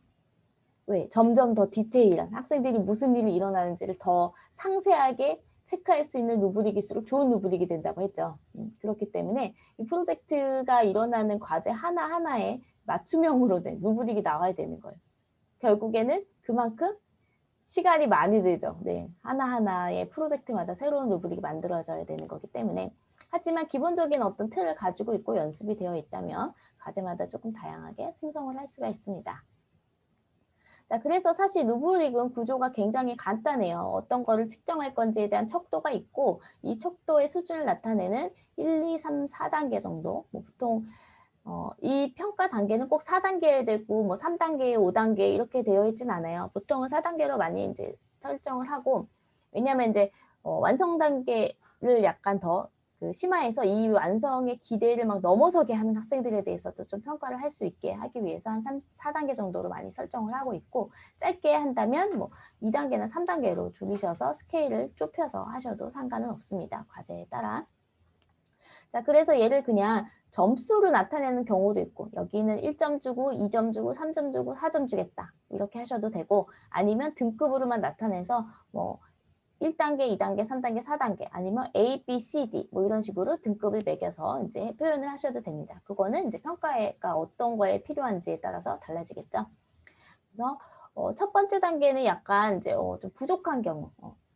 왜? 점점 더 디테일한 학생들이 무슨 일이 일어나는지를 더 상세하게 체크할 수 있는 루브릭일수록 좋은 루브릭이 된다고 했죠. 그렇기 때문에 이 프로젝트가 일어나는 과제 하나하나에 맞춤형으로 된 루브릭이 나와야 되는 거예요. 결국에는 그만큼 시간이 많이 들죠. 네, 하나하나의 프로젝트마다 새로운 루브릭이 만들어져야 되는 거기 때문에. 하지만 기본적인 어떤 틀을 가지고 있고 연습이 되어 있다면 과제마다 조금 다양하게 생성을 할 수가 있습니다. 자, 그래서 사실 루브릭은 구조가 굉장히 간단해요. 어떤 거를 측정할 건지에 대한 척도가 있고 이 척도의 수준을 나타내는 1, 2, 3, 4단계 정도. 뭐 보통 이 평가 단계는 꼭 4단계여야 되고 뭐 3단계, 5단계 이렇게 되어 있진 않아요. 보통은 4단계로 많이 이제 설정을 하고 왜냐하면 이제 완성 단계를 약간 더 그 심화해서 이 완성의 기대를 막 넘어서게 하는 학생들에 대해서도 좀 평가를 할 수 있게 하기 위해서 한 4단계 정도로 많이 설정을 하고 있고 짧게 한다면 뭐 2단계나 3단계로 줄이셔서 스케일을 좁혀서 하셔도 상관은 없습니다. 과제에 따라. 자, 그래서 얘를 그냥 점수로 나타내는 경우도 있고 여기는 1점 주고 2점 주고 3점 주고 4점 주겠다. 이렇게 하셔도 되고 아니면 등급으로만 나타내서 뭐 1단계, 2단계, 3단계, 4단계 아니면 A, B, C, D 뭐 이런 식으로 등급을 매겨서 이제 표현을 하셔도 됩니다. 그거는 이제 평가가 어떤 거에 필요한지에 따라서 달라지겠죠. 그래서 첫 번째 단계는 약간 이제 좀 부족한 경우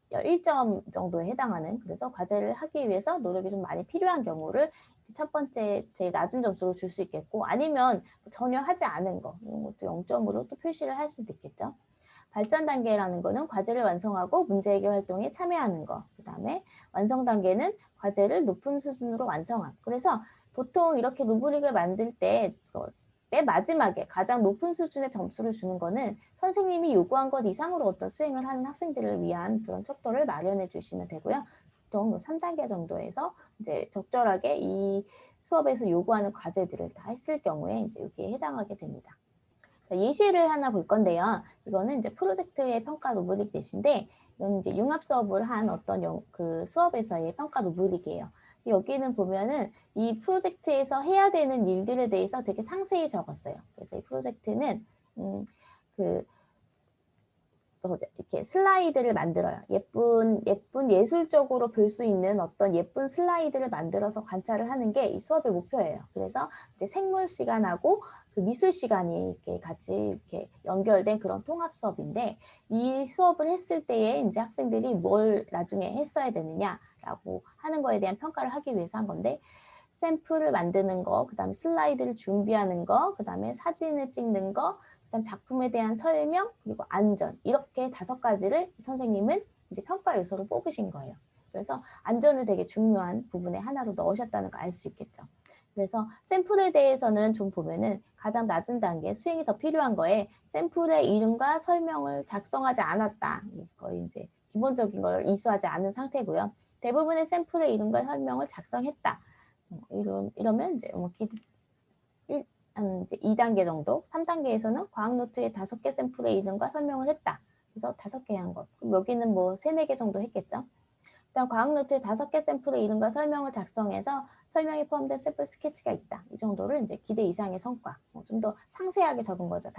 1점 정도에 해당하는 그래서 과제를 하기 위해서 노력이 좀 많이 필요한 경우를 첫 번째 제일 낮은 점수로 줄 수 있겠고 아니면 전혀 하지 않은 거 이런 것도 0점으로 또 표시를 할 수도 있겠죠. 발전 단계라는 거는 과제를 완성하고 문제 해결 활동에 참여하는 거. 그 다음에 완성 단계는 과제를 높은 수준으로 완성함. 그래서 보통 이렇게 루브릭을 만들 때 맨 마지막에 가장 높은 수준의 점수를 주는 거는 선생님이 요구한 것 이상으로 어떤 수행을 하는 학생들을 위한 그런 척도를 마련해 주시면 되고요. 보통 3단계 정도에서 이제 적절하게 이 수업에서 요구하는 과제들을 다 했을 경우에 이제 여기에 해당하게 됩니다. 자, 예시를 하나 볼 건데요. 이거는 이제 프로젝트의 평가 루브릭 대신데 이건 이제 융합 수업을 한 어떤 그 수업에서의 평가 루브릭이에요. 여기는 보면은 이 프로젝트에서 해야 되는 일들에 대해서 되게 상세히 적었어요. 그래서 이 프로젝트는 이렇게 슬라이드를 만들어요. 예쁜 예술적으로 볼 수 있는 어떤 예쁜 슬라이드를 만들어서 관찰을 하는 게 이 수업의 목표예요. 그래서 이제 생물 시간하고 그 미술 시간이 이렇게 같이 이렇게 연결된 그런 통합 수업인데 이 수업을 했을 때에 이제 학생들이 뭘 나중에 했어야 되느냐라고 하는 거에 대한 평가를 하기 위해서 한 건데 샘플을 만드는 거, 그다음에 슬라이드를 준비하는 거, 그다음에 사진을 찍는 거, 그다음 작품에 대한 설명 그리고 안전 이렇게 5가지를 선생님은 이제 평가 요소로 뽑으신 거예요. 그래서 안전을 되게 중요한 부분의 하나로 넣으셨다는 거 알 수 있겠죠. 그래서 샘플에 대해서는 좀 보면은 가장 낮은 단계 수행이 더 필요한 거에 샘플의 이름과 설명을 작성하지 않았다. 거의 이제 기본적인 걸 이수하지 않은 상태고요. 대부분의 샘플의 이름과 설명을 작성했다. 이러면 이제 한 이제 2단계 정도, 3단계에서는 과학 노트에 5개 샘플의 이름과 설명을 했다. 그래서 5개 한 것. 그럼 여기는 뭐 3, 4개 정도 했겠죠. 일단 과학 노트에 5개 샘플의 이름과 설명을 작성해서 설명이 포함된 샘플 스케치가 있다. 이 정도를 이제 기대 이상의 성과. 좀 더 상세하게 적은 거죠.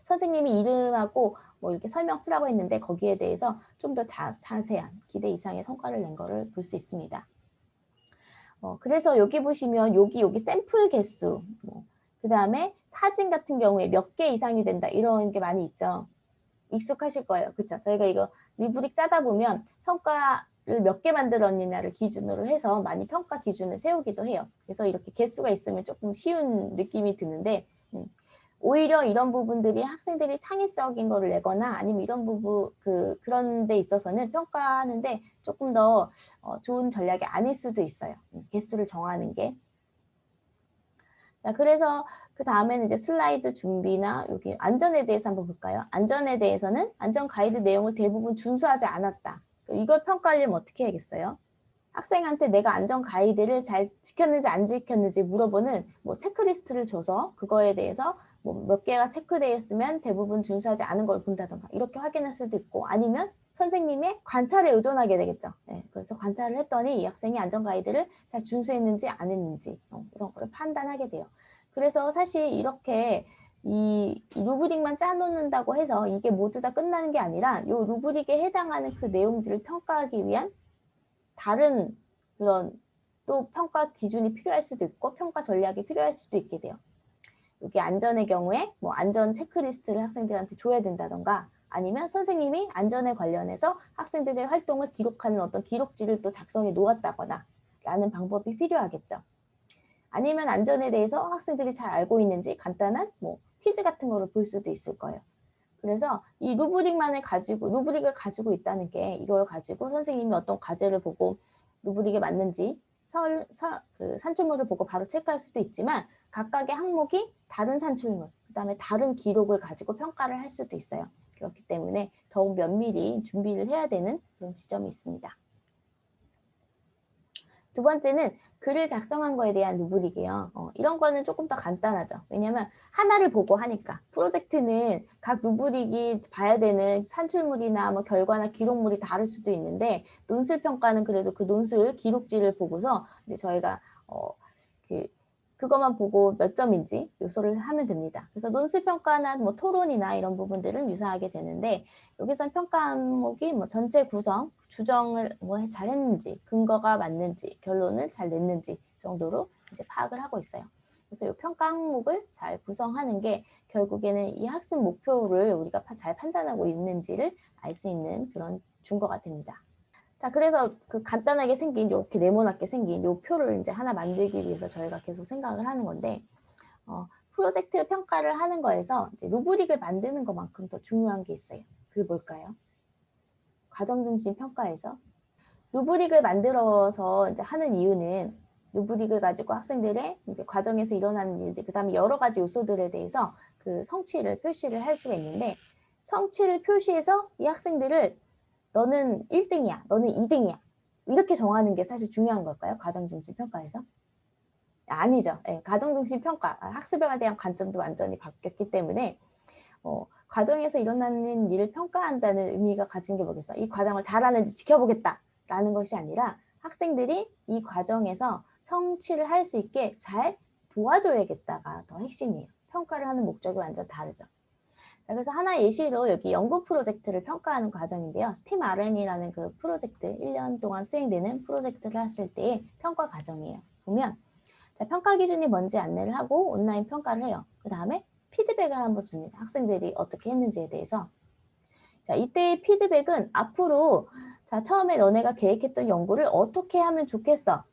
선생님이 이름하고 뭐 이렇게 설명 쓰라고 했는데 거기에 대해서 좀 더 자세한 기대 이상의 성과를 낸 거를 볼 수 있습니다. 그래서 여기 보시면 여기 샘플 개수, 그 다음에 사진 같은 경우에 몇 개 이상이 된다 이런 게 많이 있죠. 익숙하실 거예요. 그렇죠? 저희가 이거 리브릭 짜다 보면 성과를 몇 개 만들었느냐를 기준으로 해서 많이 평가 기준을 세우기도 해요. 그래서 이렇게 개수가 있으면 조금 쉬운 느낌이 드는데 오히려 이런 부분들이 학생들이 창의적인 거를 내거나 아니면 이런 부분 그런 데 있어서는 평가하는데 조금 더 좋은 전략이 아닐 수도 있어요. 개수를 정하는 게. 자, 그래서 그 다음에는 이제 슬라이드 준비나 여기 안전에 대해서 한번 볼까요? 안전에 대해서는 안전 가이드 내용을 대부분 준수하지 않았다. 이걸 평가하려면 어떻게 해야겠어요? 학생한테 내가 안전 가이드를 잘 지켰는지 안 지켰는지 물어보는 뭐 체크리스트를 줘서 그거에 대해서 뭐 몇 개가 체크되어 있으면 대부분 준수하지 않은 걸 본다던가 이렇게 확인할 수도 있고, 아니면 선생님의 관찰에 의존하게 되겠죠. 네, 그래서 관찰을 했더니 이 학생이 안전 가이드를 잘 준수했는지 안 했는지 이런 거를 판단하게 돼요. 그래서 사실 이렇게 이 루브릭만 짜놓는다고 해서 이게 모두 다 끝나는 게 아니라 이 루브릭에 해당하는 그 내용들을 평가하기 위한 다른 그런 또 평가 기준이 필요할 수도 있고 평가 전략이 필요할 수도 있게 돼요. 여기 안전의 경우에 뭐 안전 체크리스트를 학생들한테 줘야 된다던가, 아니면 선생님이 안전에 관련해서 학생들의 활동을 기록하는 어떤 기록지를 또 작성해 놓았다거나 라는 방법이 필요하겠죠. 아니면 안전에 대해서 학생들이 잘 알고 있는지 간단한 뭐 퀴즈 같은 거를 볼 수도 있을 거예요. 그래서 이 루브릭을 가지고 있다는 게 이걸 가지고 선생님이 어떤 과제를 보고 루브릭에 맞는지 그 산출물을 보고 바로 체크할 수도 있지만, 각각의 항목이 다른 산출물, 그다음에 다른 기록을 가지고 평가를 할 수도 있어요. 그렇기 때문에 더욱 면밀히 준비를 해야 되는 그런 지점이 있습니다. 두 번째는 글을 작성한 거에 대한 루브릭이에요. 이런 거는 조금 더 간단하죠. 왜냐하면 하나를 보고 하니까. 프로젝트는 각 루브릭이 봐야 되는 산출물이나 뭐 결과나 기록물이 다를 수도 있는데, 논술 평가는 그래도 그 논술 기록지를 보고서 이제 저희가 그것만 보고 몇 점인지 요소를 하면 됩니다. 그래서 논술 평가나 뭐 토론이나 이런 부분들은 유사하게 되는데, 여기선 평가 항목이 뭐 전체 구성, 주정을 뭐 잘했는지, 근거가 맞는지, 결론을 잘 냈는지 정도로 이제 파악을 하고 있어요. 그래서 이 평가 항목을 잘 구성하는 게 결국에는 이 학습 목표를 우리가 잘 판단하고 있는지를 알 수 있는 그런 증거가 됩니다. 자, 그래서 그 간단하게 생긴 이렇게 네모나게 생긴 이 표를 이제 하나 만들기 위해서 저희가 계속 생각을 하는 건데, 프로젝트 평가를 하는 거에서 이제 루브릭을 만드는 것만큼 더 중요한 게 있어요. 그게 뭘까요? 과정 중심 평가에서 루브릭을 만들어서 이제 하는 이유는, 루브릭을 가지고 학생들의 이제 과정에서 일어나는 일들, 그다음에 여러 가지 요소들에 대해서 그 성취를 표시를 할 수가 있는데, 성취를 표시해서 이 학생들을 너는 1등이야, 너는 2등이야 이렇게 정하는 게 사실 중요한 걸까요? 과정중심 평가에서? 아니죠. 네, 과정중심 평가, 학습에 대한 관점도 완전히 바뀌었기 때문에 과정에서 일어나는 일을 평가한다는 의미가 가진 게 뭐겠어? 이 과정을 잘하는지 지켜보겠다라는 것이 아니라 학생들이 이 과정에서 성취를 할 수 있게 잘 도와줘야겠다가 더 핵심이에요. 평가를 하는 목적이 완전 다르죠. 그래서 하나의 예시로 여기 연구 프로젝트를 평가하는 과정인데요. 스팀 RN이라는 그 프로젝트, 1년 동안 수행되는 프로젝트를 했을 때의 평가 과정이에요. 보면 자, 평가 기준이 뭔지 안내를 하고 온라인 평가를 해요. 그 다음에 피드백을 한번 줍니다. 학생들이 어떻게 했는지에 대해서. 자, 이때의 피드백은 앞으로 자, 처음에 너네가 계획했던 연구를 어떻게 하면 좋겠어?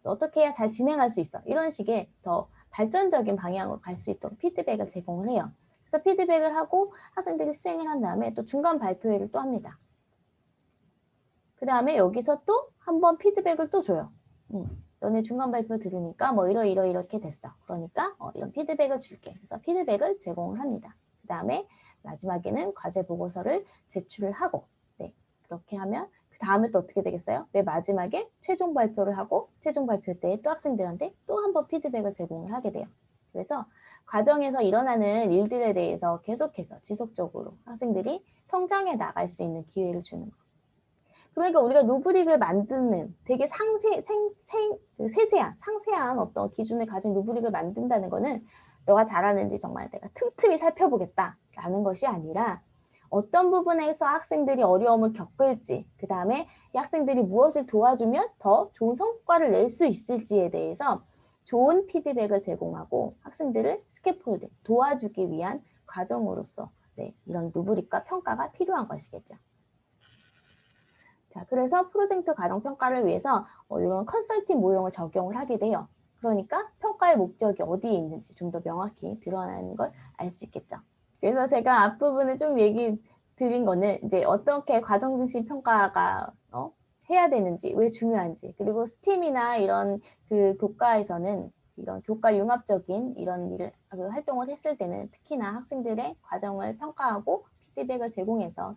어떻게 해야 잘 진행할 수 있어? 이런 식의 더 발전적인 방향으로 갈 수 있도록 피드백을 제공을 해요. 그래서 피드백을 하고 학생들이 수행을 한 다음에 또 중간 발표회를 또 합니다. 그 다음에 여기서 또 한 번 피드백을 또 줘요. 너네 중간 발표 들으니까 뭐 이렇게 됐어. 그러니까 이런 피드백을 줄게. 그래서 피드백을 제공을 합니다. 그 다음에 마지막에는 과제 보고서를 제출을 하고, 네, 그렇게 하면 그 다음에 또 어떻게 되겠어요? 맨 마지막에 최종 발표를 하고 최종 발표 때 또 학생들한테 또 한 번 피드백을 제공을 하게 돼요. 그래서 과정에서 일어나는 일들에 대해서 계속해서 지속적으로 학생들이 성장해 나갈 수 있는 기회를 주는 거. 그러니까 우리가 루브릭을 만드는 되게 세세한, 상세한 어떤 기준을 가진 루브릭을 만든다는 거는 너가 잘하는지 정말 내가 틈틈이 살펴보겠다라는 것이 아니라, 어떤 부분에서 학생들이 어려움을 겪을지, 그 다음에 이 학생들이 무엇을 도와주면 더 좋은 성과를 낼 수 있을지에 대해서 좋은 피드백을 제공하고 학생들을 스캐폴드, 도와주기 위한 과정으로서 이런 루브릭과 평가가 필요한 것이겠죠. 자, 그래서 프로젝트 과정 평가를 위해서 이런 컨설팅 모형을 적용을 하게 돼요. 그러니까 평가의 목적이 어디에 있는지 좀 더 명확히 드러나는 걸 알 수 있겠죠. 그래서 제가 앞부분에 좀 얘기 드린 거는 이제 어떻게 과정 중심 평가가 해야 되는지, 왜 중요한지, 그리고 스팀이나 이런 그 교과에서는 이런 교과 융합적인 이런 일을 활동을 했을 때는 특히나 학생들의 과정을 평가하고 피드백을 제공해서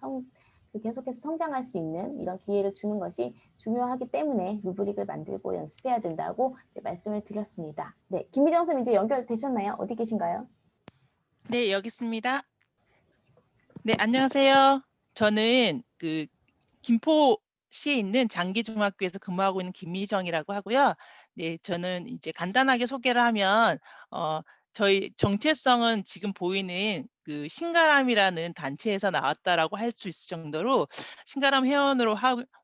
계속해서 성장할 수 있는 이런 기회를 주는 것이 중요하기 때문에 루브릭을 만들고 연습해야 된다고 이제 말씀을 드렸습니다. 네, 김미정 선생님 이제 연결되셨나요? 어디 계신가요? 네, 여기 있습니다. 네, 안녕하세요. 저는 김포시에 있는 장기중학교에서 근무하고 있는 김미정이라고 하고요. 네, 저는 이제 간단하게 소개를 하면 저희 정체성은 지금 보이는 그 신가람이라는 단체에서 나왔다라고 할 수 있을 정도로 신가람 회원으로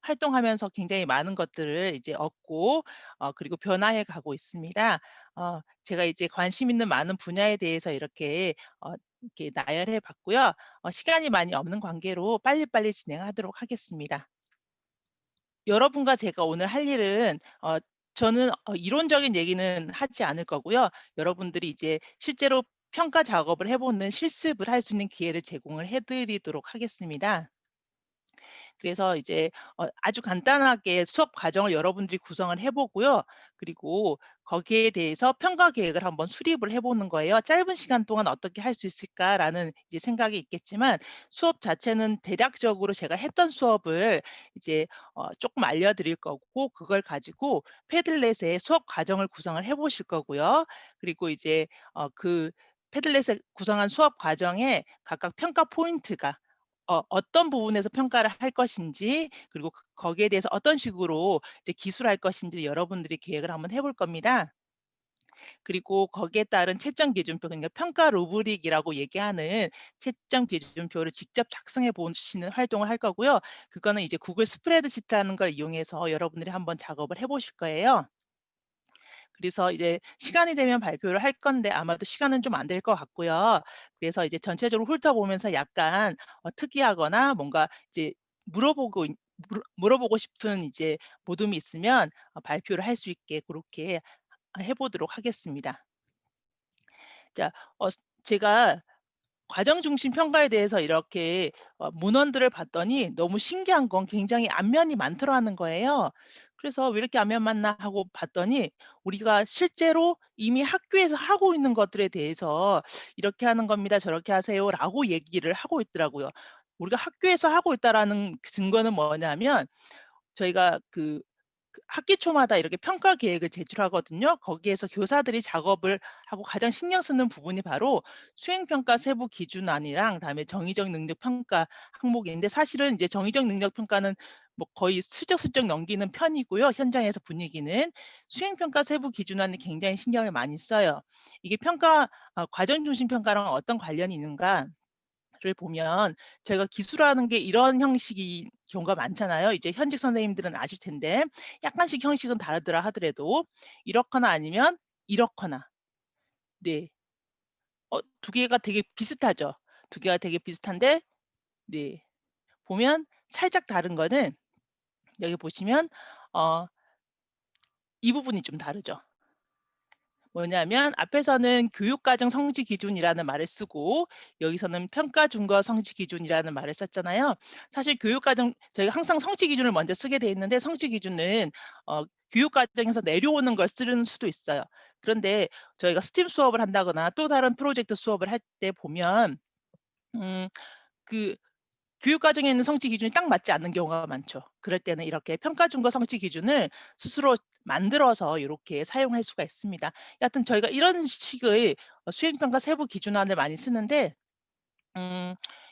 활동하면서 굉장히 많은 것들을 이제 얻고 그리고 변화해 가고 있습니다. 제가 이제 관심 있는 많은 분야에 대해서 이렇게 나열해 봤고요. 시간이 많이 없는 관계로 빨리빨리 진행하도록 하겠습니다. 여러분과 제가 오늘 할 일은 저는 이론적인 얘기는 하지 않을 거고요. 여러분들이 이제 실제로 평가 작업을 해보는 실습을 할 수 있는 기회를 제공을 해드리도록 하겠습니다. 그래서 이제 아주 간단하게 수업 과정을 여러분들이 구성을 해보고요. 그리고 거기에 대해서 평가 계획을 한번 수립을 해보는 거예요. 짧은 시간 동안 어떻게 할 수 있을까라는 이제 생각이 있겠지만 수업 자체는 대략적으로 제가 했던 수업을 이제 조금 알려드릴 거고 그걸 가지고 패들렛에 수업 과정을 구성을 해보실 거고요. 그리고 이제 그 패들렛에 구성한 수업 과정에 각각 평가 포인트가 어떤 부분에서 평가를 할 것인지 그리고 거기에 대해서 어떤 식으로 이제 기술할 것인지 여러분들이 계획을 한번 해볼 겁니다. 그리고 거기에 따른 채점 기준표, 그러니까 평가 루브릭이라고 얘기하는 채점 기준표를 직접 작성해 보시는 활동을 할 거고요. 그거는 이제 구글 스프레드시트라는 걸 이용해서 여러분들이 한번 작업을 해보실 거예요. 그래서 이제 시간이 되면 발표를 할 건데 아마도 시간은 좀 안 될 것 같고요. 그래서 이제 전체적으로 훑어보면서 약간 특이하거나 뭔가 이제 물어보고 싶은 이제 모둠이 있으면 발표를 할 수 있게 그렇게 해보도록 하겠습니다. 자, 제가 과정 중심 평가에 대해서 이렇게 문헌들을 봤더니 너무 신기한 건 굉장히 안면이 많더라는 거예요. 그래서 왜 이렇게 안면 많나 하고 봤더니 우리가 실제로 이미 학교에서 하고 있는 것들에 대해서 이렇게 하는 겁니다. 저렇게 하세요라고 얘기를 하고 있더라고요. 우리가 학교에서 하고 있다라는 증거는 뭐냐면 저희가 학기 초마다 이렇게 평가 계획을 제출하거든요. 거기에서 교사들이 작업을 하고 가장 신경 쓰는 부분이 바로 수행평가 세부 기준안이랑 그다음에 정의적 능력 평가 항목인데 사실은 이제 정의적 능력 평가는 뭐 거의 슬쩍슬쩍 넘기는 편이고요. 현장에서 분위기는 수행평가 세부 기준안이 굉장히 신경을 많이 써요. 이게 과정 중심 평가랑 어떤 관련이 있는가? 를 보면 저희가 기술하는 게 이런 형식이 경우가 많잖아요. 이제 현직 선생님들은 아실 텐데 약간씩 형식은 다르더라 하더라도 이렇거나 아니면 이렇거나. 네. 두 개가 되게 비슷하죠. 두 개가 되게 비슷한데 네. 보면 살짝 다른 거는 여기 보시면 이 부분이 좀 다르죠. 뭐냐면 앞에서는 교육과정 성취 기준이라는 말을 쓰고 여기서는 평가 준거 성취 기준이라는 말을 썼잖아요. 사실 교육과정 저희가 항상 성취 기준을 먼저 쓰게 돼 있는데 성취 기준은 교육과정에서 내려오는 걸 쓰는 수도 있어요. 그런데 저희가 스팀 수업을 한다거나 또 다른 프로젝트 수업을 할 때 보면 그 교육과정에 있는 성취 기준이 딱 맞지 않는 경우가 많죠. 그럴 때는 이렇게 평가 준거 성취 기준을 스스로 만들어서 이렇게 사용할 수가 있습니다. 여하튼 저희가 이런 식의 수행평가 세부 기준안을 많이 쓰는데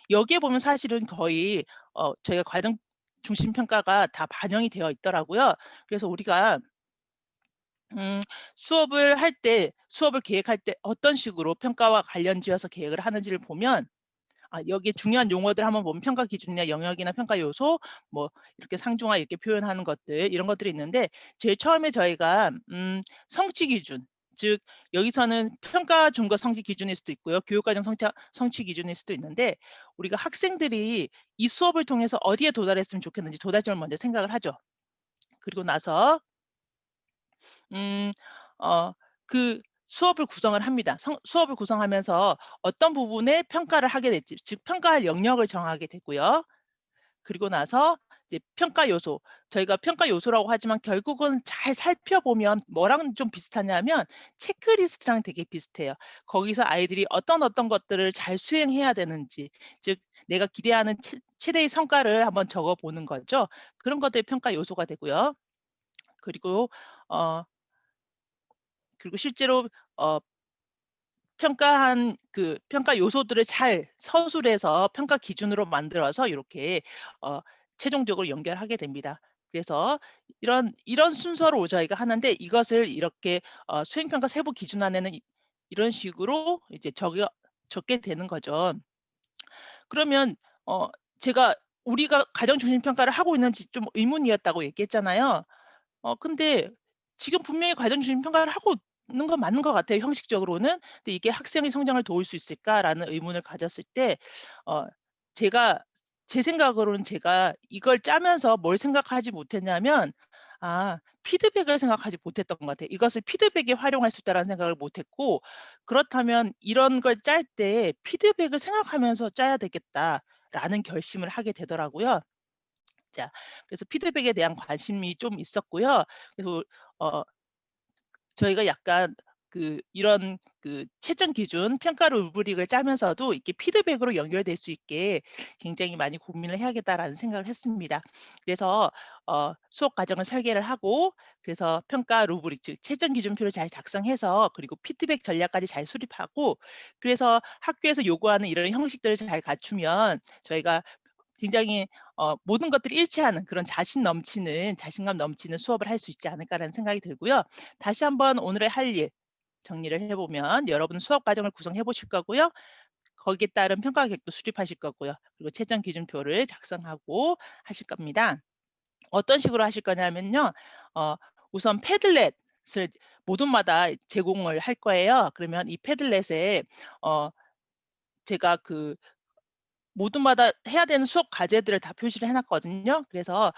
여기에 보면 사실은 거의 저희가 과정 중심 평가가 다 반영이 되어 있더라고요. 그래서 우리가 수업을 계획할 때 어떤 식으로 평가와 관련 지어서 계획을 하는지를 보면 여기에 중요한 용어들 한번 보면 평가 기준이나 영역이나 평가 요소, 뭐 이렇게 상중하 이렇게 표현하는 것들 이런 것들이 있는데 제일 처음에 저희가 성취 기준, 즉 여기서는 평가 준거 성취 기준일 수도 있고요. 교육과정 성취 기준일 수도 있는데 우리가 학생들이 이 수업을 통해서 어디에 도달했으면 좋겠는지 도달점을 먼저 생각을 하죠. 그리고 나서 음, 그 수업을 구성을 합니다. 수업을 구성하면서 어떤 부분에 평가를 하게 될지, 즉 평가할 영역을 정하게 되고요. 그리고 나서 이제 평가 요소, 저희가 평가 요소라고 하지만 결국은 잘 살펴보면 뭐랑 좀 비슷하냐면 체크리스트랑 되게 비슷해요. 거기서 아이들이 어떤 것들을 잘 수행해야 되는지, 즉 내가 기대하는 최대의 성과를 한번 적어 보는 거죠. 그런 것들이 평가 요소가 되고요. 그리고 어 그리고 실제로 어 평가한 그 평가 요소들을 잘 서술해서 평가 기준으로 만들어서 이렇게 어 최종적으로 연결하게 됩니다. 그래서 이런 순서로 저희가 하는데, 이것을 이렇게 수행평가 세부 기준 안에는 이런 식으로 이제 적게 되는 거죠. 그러면 어 제가 우리가 가정 중심 평가를 하고 있는지 좀 의문이었다고 얘기했잖아요. 근데 지금 분명히 과정 중심 평가를 하고 있는 건 맞는 것 같아요, 형식적으로는. 근데 이게 '학생의 성장을 도울 수 있을까?'라는 의문을 가졌을 때 어 제가 제 생각으로는 제가 이걸 짜면서 뭘 생각하지 못했냐면, 피드백을 생각하지 못했던 것 같아요. 이것을 피드백에 활용할 수 있다라는 생각을 못 했고, 그렇다면 '이런 걸 짤 때 피드백을 생각하면서 짜야 되겠다.'라는 결심을 하게 되더라고요. 자, 그래서 피드백에 대한 관심이 좀 있었고요. 그래서 어 저희가 약간 이런 채점 기준 평가 루브릭을 짜면서도 이렇게 피드백으로 연결될 수 있게 굉장히 많이 고민을 해야겠다라는 생각을 했습니다. 그래서 수업 과정을 설계를 하고, 그래서 평가 루브릭 즉 채점 기준표를 잘 작성해서, 그리고 피드백 전략까지 잘 수립하고, 그래서 학교에서 요구하는 이런 형식들을 잘 갖추면 저희가 굉장히 모든 것들이 일치하는 그런 자신감 넘치는 수업을 할 수 있지 않을까라는 생각이 들고요. 다시 한번 오늘의 할 일 정리를 해 보면, 여러분은 수업 과정을 구성해 보실 거고요. 거기에 따른 평가 계획도 수립하실 거고요. 그리고 채점 기준표를 작성하고 하실 겁니다. 어떤 식으로 하실 거냐면요. 어 우선 패들렛을 모둠마다 제공을 할 거예요. 그러면 이 패들렛에 어 제가 모두마다 해야 되는 수업 과제들을 다 표시를 해 놨거든요. 그래서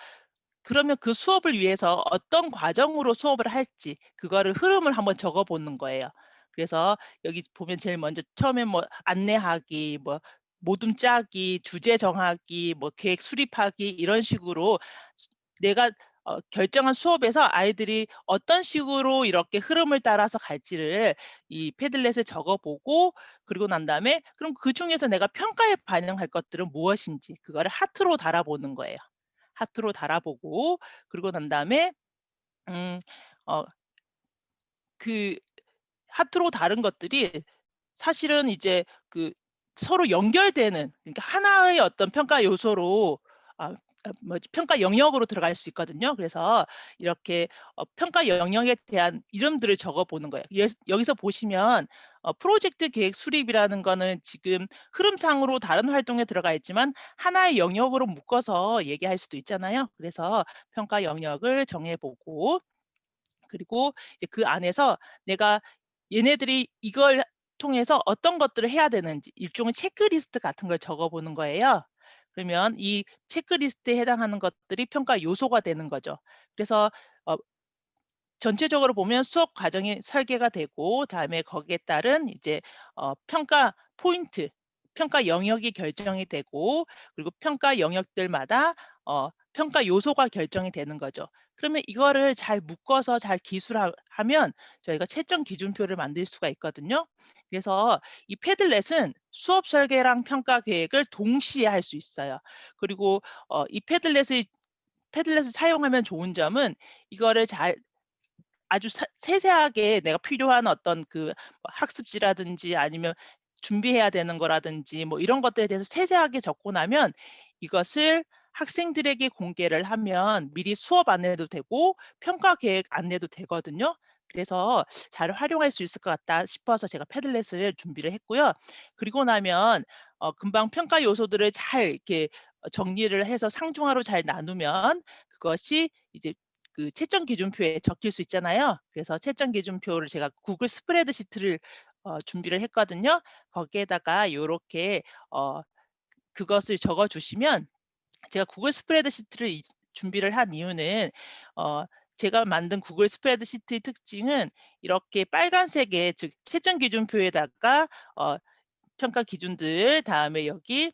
그러면 그 수업을 위해서 어떤 과정으로 수업을 할지 그거를 흐름을 한번 적어 보는 거예요. 그래서 여기 보면 제일 먼저 처음에 뭐 안내하기, 뭐 모둠 짜기, 주제 정하기, 뭐 계획 수립하기, 이런 식으로 내가 결정한 수업에서 아이들이 어떤 식으로 이렇게 흐름을 따라서 갈지를 이 패들렛에 적어 보고, 그리고 난 다음에 그럼 그중에서 내가 평가에 반영할 것들은 무엇인지 그거를 하트로 달아보는 거예요. 하트로 달아보고, 그리고 난 다음에 음 어 그 하트로 다른 것들이 사실은 이제 서로 연결되는, 그러니까 하나의 어떤 평가 요소로 뭐지 평가 영역으로 들어갈 수 있거든요. 그래서 이렇게 평가 영역에 대한 이름들을 적어 보는 거예요. 여기서 보시면 프로젝트 계획 수립이라는 거는 지금 흐름상으로 다른 활동에 들어가 있지만 하나의 영역으로 묶어서 얘기할 수도 있잖아요. 그래서 평가 영역을 정해 보고, 그리고 이제 그 안에서 내가 얘네들이 이걸 통해서 어떤 것들을 해야 되는지 일종의 체크리스트 같은 걸 적어 보는 거예요. 그러면 이 체크리스트에 해당하는 것들이 평가 요소가 되는 거죠. 그래서 어 전체적으로 보면 수업 과정이 설계가 되고, 다음에 거기에 따른 이제 평가 포인트, 평가 영역이 결정이 되고, 그리고 평가 영역들마다 평가 요소가 결정이 되는 거죠. 그러면 이거를 잘 묶어서 잘 하면 저희가 채점 기준표를 만들 수가 있거든요. 그래서 이 패들렛은 수업 설계랑 평가 계획을 동시에 할 수 있어요. 그리고 이 패들렛을 사용하면 좋은 점은, 이거를 아주 세세하게 내가 필요한 어떤 뭐 학습지라든지 아니면 준비해야 되는 거라든지 뭐 이런 것들에 대해서 세세하게 적고 나면, 이것을 학생들에게 공개를 하면 미리 수업 안내도 되고 평가 계획 안내도 되거든요. 그래서 잘 활용할 수 있을 것 같다 싶어서 제가 패들렛을 준비를 했고요. 그리고 나면 금방 평가 요소들을 잘 이렇게 정리를 해서 상중하로 잘 나누면, 그것이 이제 채점 기준표에 적힐 수 있잖아요. 그래서 채점 기준표를 제가 구글 스프레드시트를 준비를 했거든요. 거기에다가 요렇게 그것을 적어 주시면, 제가 구글 스프레드시트를 준비를 한 이유는 어 제가 만든 구글 스프레드시트의 특징은 이렇게 빨간색의 즉 채점 기준표에다가 평가 기준들, 다음에 여기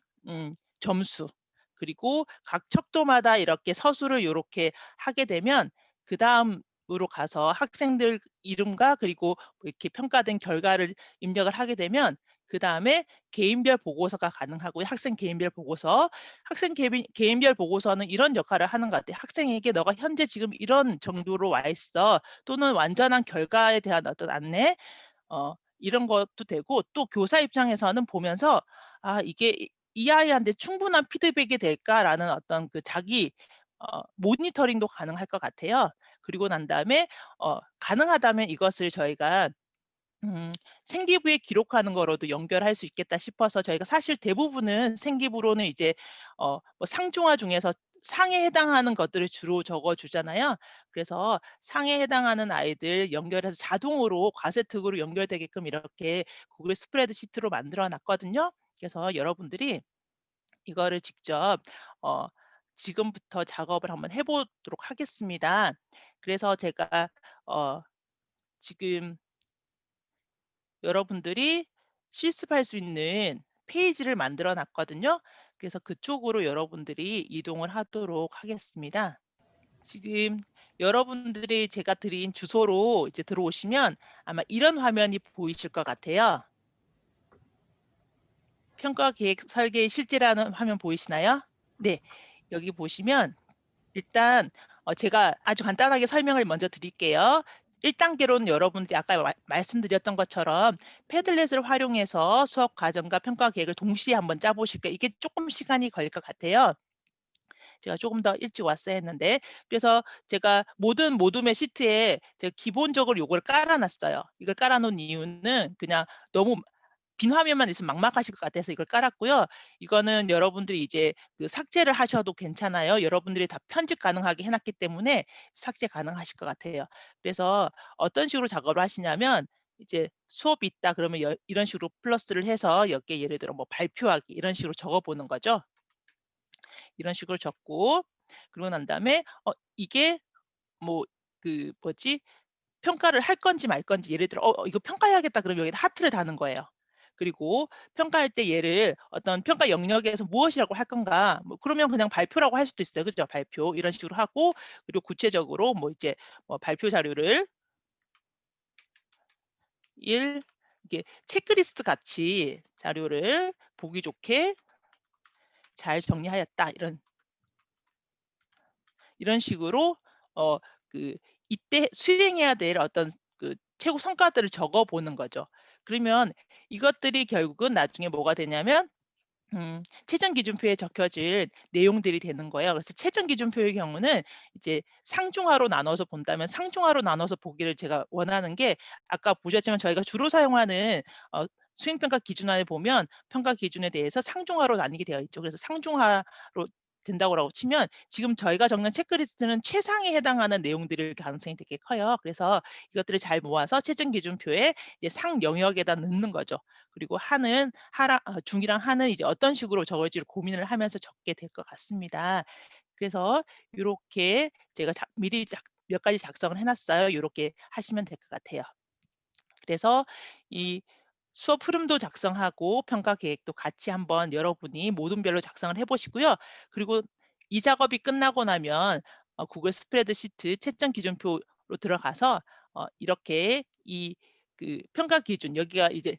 점수, 그리고 각 척도마다 이렇게 서술을 요렇게 하게 되면, 그다음으로 가서 학생들 이름과 그리고 뭐 이렇게 평가된 결과를 입력을 하게 되면, 그다음에 개인별 보고서가 가능하고요. 학생 개인별 보고서. 학생 개인별 보고서는 이런 역할을 하는 것 같아요. 학생에게 너가 현재 지금 이런 정도로 와 있어. 또는 완전한 결과에 대한 어떤 안내, 이런 것도 되고, 또 교사 입장에서는 보면서 이게 이 아이한테 충분한 피드백이 될까라는 어떤 그 자기 모니터링도 가능할 것 같아요. 그리고 난 다음에 가능하다면 이것을 저희가 생기부에 기록하는 거로도 연결할 수 있겠다 싶어서, 저희가 사실 대부분은 생기부로는 이제 뭐 상중하 중에서 상에 해당하는 것들을 주로 적어 주잖아요. 그래서 상에 해당하는 아이들 연결해서 자동으로 과세특으로 연결되게끔 이렇게 구글 스프레드시트로 만들어 놨거든요. 그래서 여러분들이 이거를 직접 어 지금부터 작업을 한번 해 보도록 하겠습니다. 그래서 제가 지금 여러분들이 실습할 수 있는 페이지를 만들어 놨거든요. 그래서 그쪽으로 여러분들이 이동을 하도록 하겠습니다. 지금 여러분들이 제가 드린 주소로 이제 들어오시면 아마 이런 화면이 보이실 것 같아요. 평가 계획 설계의 실제라는 화면 보이시나요? 네. 여기 보시면 일단 제가 아주 간단하게 설명을 먼저 드릴게요. 1단계로는 여러분들이 아까 말씀드렸던 것처럼 패들렛을 활용해서 수업 과정과 평가 계획을 동시에 한번 짜 보실 거예요. 이게 조금 시간이 걸릴 것 같아요. 제가 조금 더 일찍 왔어야 했는데, 그래서 제가 모든 모둠의 시트에 제가 기본적으로 요걸 깔아 놨어요. 이걸 깔아 놓은 이유는 그냥 너무 빈 화면만 있으면 막막하실 것 같아서 이걸 깔았고요. 이거는 여러분들이 이제 그 삭제를 하셔도 괜찮아요. 여러분들이 다 편집 가능하게 해 놨기 때문에 삭제 가능하실 것 같아요. 그래서 어떤 식으로 작업을 하시냐면, 이제 수업이 있다 그러면 이런 식으로 플러스를 해서 여기에 예를 들어 뭐 발표하기 이런 식으로 적어 보는 거죠. 이런 식으로 적고, 그러고 난 다음에 이게 뭐 그 뭐지? 평가를 할 건지 말 건지, 예를 들어 이거 평가해야겠다 그러면 여기다 하트를 다는 거예요. 그리고 평가할 때 얘를 어떤 평가 영역에서 무엇이라고 할 건가, 뭐 그러면 그냥 발표라고 할 수도 있어요. 그죠? 발표 이런 식으로 하고, 그리고 구체적으로 뭐 이제 뭐 발표 자료를 이게 체크리스트 같이 자료를 보기 좋게 잘 정리하였다. 이런 식으로 어 그 이때 수행해야 될 어떤 그 최고 성과들을 적어 보는 거죠. 그러면 이것들이 결국은 나중에 뭐가 되냐면 최종 기준표에 적혀질 내용들이 되는 거예요. 그래서 최종 기준표의 경우는 이제 상중하로 나눠서 본다면, 상중하로 나눠서 보기를 제가 원하는 게, 아까 보셨지만 저희가 주로 사용하는 수행평가 기준안에 보면 평가 기준에 대해서 상중하로 나뉘게 되어 있죠. 그래서 상중하로 된다고 치면 지금 저희가 적는 체크리스트는 최상에 해당하는 내용들일 가능성이 되게 커요. 그래서 이것들을 잘 모아서 최종 기준표에 이제 상 영역에다 넣는 거죠. 그리고 중이랑 하는 이제 어떤 식으로 적을지를 고민을 하면서 적게 될 것 같습니다. 그래서 요렇게 제가 미리 몇 가지 작성을 해 놨어요. 요렇게 하시면 될 것 같아요. 그래서 이 수업 흐름도 작성하고 평가 계획도 같이 한번 여러분이 모둠별로 작성을 해 보시고요. 그리고 이 작업이 끝나고 나면 구글 스프레드시트 채점 기준표로 들어가서 이렇게 그 평가 기준, 여기가 이제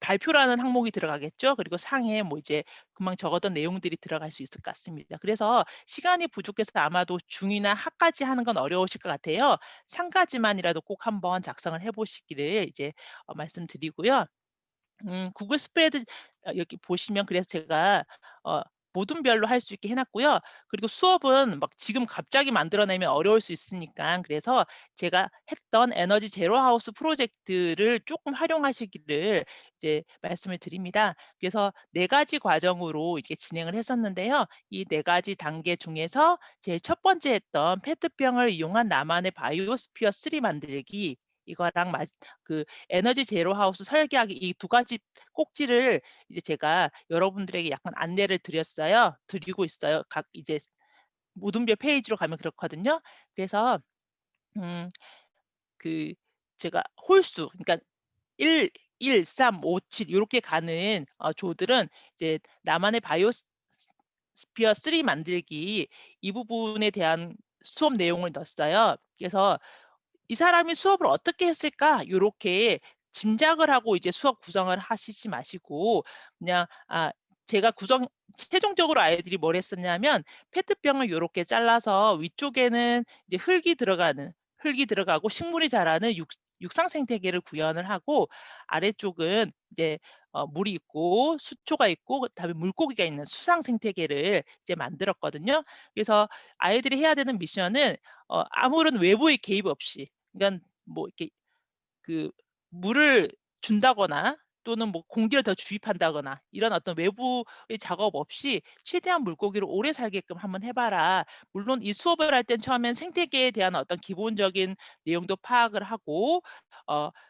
발표라는 항목이 들어가겠죠. 그리고 상에 뭐 이제 금방 적었던 내용들이 들어갈 수 있을 것 같습니다. 그래서 시간이 부족해서 아마도 중이나 하까지 하는 건 어려우실 것 같아요. 상까지만이라도 꼭 한번 작성을 해 보시기를 이제 말씀드리고요. 구글 스프레드 여기 보시면, 그래서 제가 어 모둠별로 할 수 있게 해 놨고요. 그리고 수업은 막 지금 갑자기 만들어내면 어려울 수 있으니까, 그래서 제가 했던 에너지 제로 하우스 프로젝트를 조금 활용하시기를 이제 말씀을 드립니다. 그래서 4가지 과정으로 이렇게 진행을 했었는데요. 이 4가지 단계 중에서 제일 첫 번째 했던 페트병을 이용한 나만의 바이오스피어 3 만들기, 이거랑 그 에너지 제로 하우스 설계하기, 이 2가지 꼭지를 이제 제가 여러분들에게 약간 안내를 드리고 있어요. 각 이제 모둠별 페이지로 가면 그렇거든요. 그래서 음 그 제가 홀수, 그러니까 1, 3, 5, 7 요렇게 가는 조들은 이제 나만의 바이오스피어 3 만들기, 이 부분에 대한 수업 내용을 넣었어요. 그래서 '이 사람이 수업을 어떻게 했을까?' 요렇게 짐작을 하고 이제 수업 구성을 하시지 마시고 그냥 제가 최종적으로 아이들이 뭘 했었냐면 페트병을 요렇게 잘라서 위쪽에는 이제 흙이 들어가고 식물이 자라는 육상 생태계를 구현을 하고 아래쪽은 이제 물이 있고 수초가 있고 그다음에 물고기가 있는 수상 생태계를 이제 만들었거든요. 그래서 아이들이 해야 되는 미션은 아무런 외부의 개입 없이 그러니까 뭐 이렇게 그 물을 준다거나 또는 뭐 공기를 더 주입한다거나 이런 어떤 외부의 작업 없이 최대한 물고기를 오래 살게끔 한번 해 봐라. 물론 이 수업을 할 땐 처음엔 생태계에 대한 어떤 기본적인 내용도 파악을 하고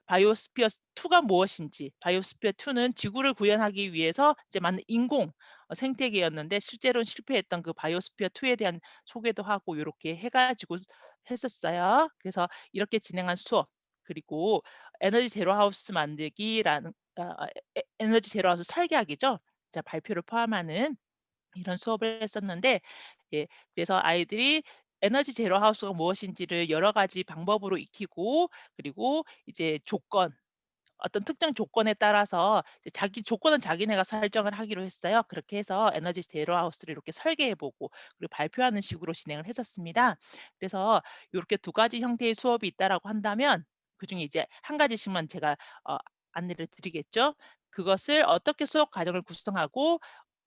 바이오스피어 2가 무엇인지, 바이오스피어 2는 지구를 구현하기 위해서 이제 만든 인공 생태계였는데 실제로는 실패했던 그 바이오스피어 2에 대한 소개도 하고 요렇게 해 가지고 했었어요. 그래서 이렇게 진행한 수업 그리고 에너지 제로 하우스 만들기라는 에너지 제로 하우스 설계하기죠. 자, 발표를 포함하는 이런 수업을 했었는데 예, 그래서 아이들이 에너지 제로 하우스가 무엇인지를 여러 가지 방법으로 익히고 그리고 이제 어떤 특정 조건에 따라서 이제 자기 조건은 자기네가 설정을 하기로 했어요. 그렇게 해서 에너지 제로 하우스를 이렇게 설계해 보고 그리고 발표하는 식으로 진행을 했었습니다. 그래서 요렇게 두 가지 형태의 수업이 있다라고 한다면 그중에 이제 한 가지씩만 제가 어 안내를 드리겠죠. 그것을 어떻게 수업 과정을 구성하고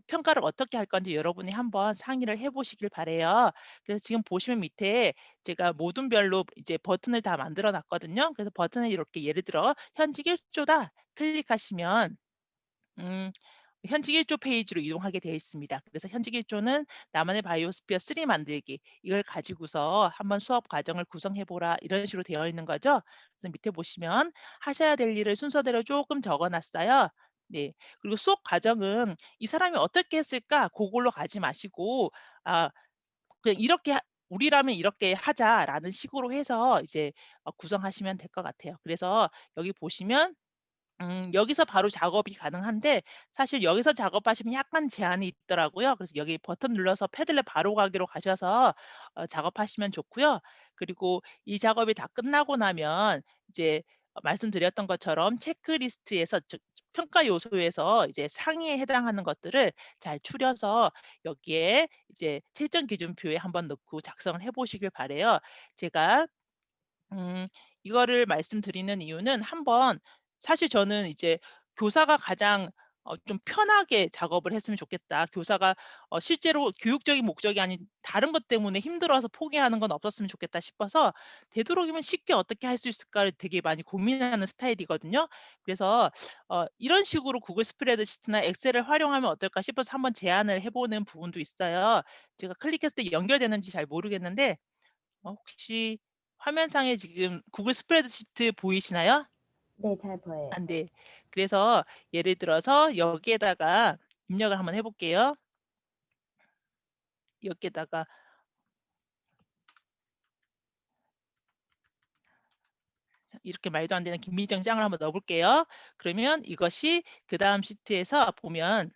평가를 어떻게 할 건지 여러분이 한번 상의를 해 보시길 바라요. 그래서 지금 보시면 밑에 제가 모든 별로 이제 버튼을 다 만들어 놨거든요. 그래서 버튼을 이렇게 예를 들어 현직 1 조다 클릭하시면 음 현직 1조 페이지로 이동하게 되어 있습니다. 그래서 현직 1조는 나만의 바이오스피어 3 만들기 이걸 가지고서 한번 수업 과정을 구성해 보라 이런 식으로 되어 있는 거죠. 그래서 밑에 보시면 하셔야 될 일을 순서대로 조금 적어 놨어요. 네. 그리고 수업 과정은 '이 사람이 어떻게 했을까?' 고걸로 가지 마시고 아 그냥 "우리라면 이렇게 하자."라는 식으로 해서 이제 구성하시면 될 것 같아요. 그래서 여기 보시면 여기서 바로 작업이 가능한데 사실 여기서 작업하시면 약간 제한이 있더라고요. 그래서 여기 버튼 눌러서 패들렛 바로 가기로 가셔서 작업하시면 좋고요. 그리고 이 작업이 다 끝나고 나면 이제 말씀드렸던 것처럼 체크리스트에서 평가 요소에서 이제 상위에 해당하는 것들을 잘 추려서 여기에 이제 채점 기준표에 한번 넣고 작성을 해 보시길 바라요. 제가 음 이거를 말씀드리는 이유는 한번 사실 저는 이제 교사가 가장 좀 편하게 작업을 했으면 좋겠다. 교사가 실제로 교육적인 목적이 아닌 다른 것 때문에 힘들어서 포기하는 건 없었으면 좋겠다 싶어서 되도록이면 쉽게 어떻게 할 수 있을까를 되게 많이 고민하는 스타일이거든요. 그래서 이런 식으로 구글 스프레드시트나 엑셀을 활용하면 어떨까 싶어서 한번 제안을 해 보는 부분도 있어요. 제가 클릭했을 때 연결되는지 잘 모르겠는데 혹시 화면상에 지금 구글 스프레드시트 보이시나요? 네, 잘 보여요. 네. 그래서 예를 들어서 여기에다가 입력을 한번 해 볼게요. 여기에다가 이렇게 말도 안 되는 김미정 짱을 한번 넣어 볼게요. 그러면 이것이 그다음 시트에서 보면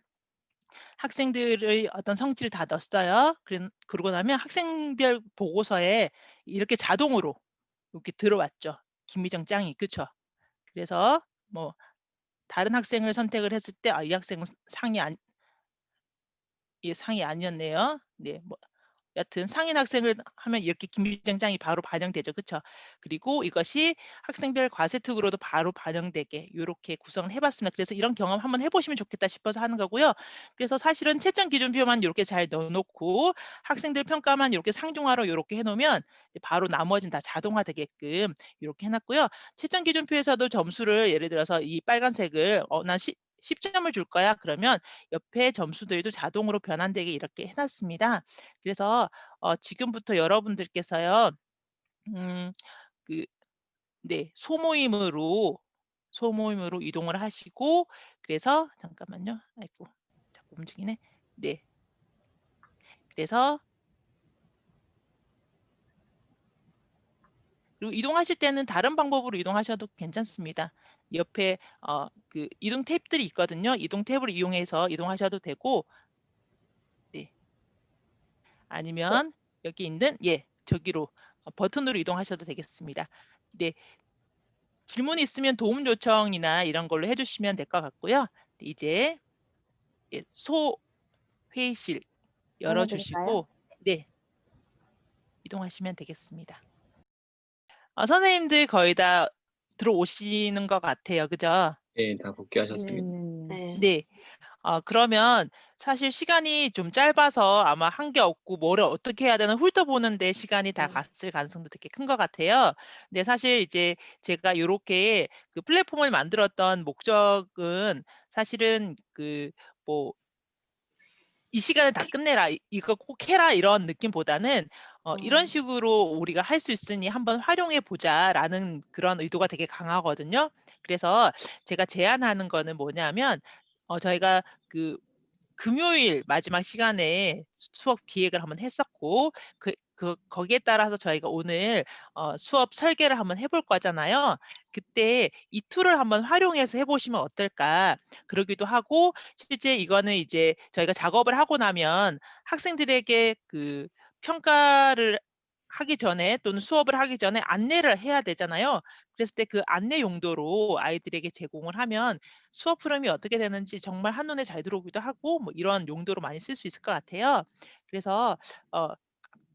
학생들의 어떤 성질을 다 넣었어요. 그러고 나면 학생별 보고서에 이렇게 자동으로 이렇게 들어왔죠. 김미정 짱이. 그쵸? 그래서 뭐 다른 학생을 선택을 했을 때 이 학생은 상이 아니었네요. 네. 뭐 여하튼 상인 학생을 하면 이렇게 김유정장이 바로 반영되죠. 그쵸? 그리고 이것이 학생별 과세 특으로도 바로 반영되게 요렇게 구성을 해 봤습니다. 그래서 이런 경험 한번 해 보시면 좋겠다 싶어서 하는 거고요. 그래서 사실은 채점 기준표만 요렇게 잘 넣어 놓고 학생들 평가만 요렇게 상중하로 요렇게 해 놓으면 이제 바로 나머지는 다 자동화되게끔 요렇게 해 놨고요. 채점 기준표에서도 점수를 예를 들어서 이 빨간색을 난 10 점을 줄 거야. 그러면 옆에 점수들도 자동으로 변환되게 이렇게 해 놨습니다. 그래서 지금부터 여러분들께서요. 음 그 네. 소모임으로 이동을 하시고 그래서 잠깐만요. 아이고 자꾸 움직이네. 네. 그래서 그리고 이동하실 때는 다른 방법으로 이동하셔도 괜찮습니다. 옆에 이동 탭들이 있거든요. 이동 탭을 이용해서 이동하셔도 되고 네. 네. 아니면 여기 있는 저기로 버튼으로 이동하셔도 되겠습니다. 네. 질문이 있으면 도움 요청이나 이런 걸로 해주시면 될 것 같고요. 이제 소회의실 열어드릴까요? 열어주시고 네, 이동하시면 되겠습니다. 선생님들 거의 다 들어오시는 것 같아요. 그죠? 네, 다 복귀하셨습니다. 네. 네. 그러면 사실 시간이 좀 짧아서 아마 한 게 없고 뭐를 어떻게 해야 되나 훑어보는데 시간이 다 네. 갔을 가능성도 되게 큰 것 같아요. 근데 사실 이제 제가 요렇게 그 플랫폼을 만들었던 목적은 사실은 뭐 이 시간에 다 끝내라, 이거 꼭 해라 이런 느낌보다는 이런 식으로 우리가 할 수 있으니 한번 활용해 보자라는 그런 의도가 되게 강하거든요. 그래서 제가 제안하는 거는 뭐냐면 저희가 금요일 마지막 시간에 수업 기획을 한번 했었고 거기에 따라서 저희가 오늘 수업 설계를 한번 해볼 거잖아요. 그때 이 툴을 한번 활용해서 해보시면 어떨까 그러기도 하고, 실제 이거는 이제 저희가 작업을 하고 나면 학생들에게 평가를 하기 전에 또는 수업을 하기 전에 안내를 해야 되잖아요. 그랬을 때 그 안내 용도로 아이들에게 제공을 하면 수업 흐름이 어떻게 되는지 정말 한눈에 잘 들어오기도 하고 뭐 이런 용도로 많이 쓸 수 있을 것 같아요. 그래서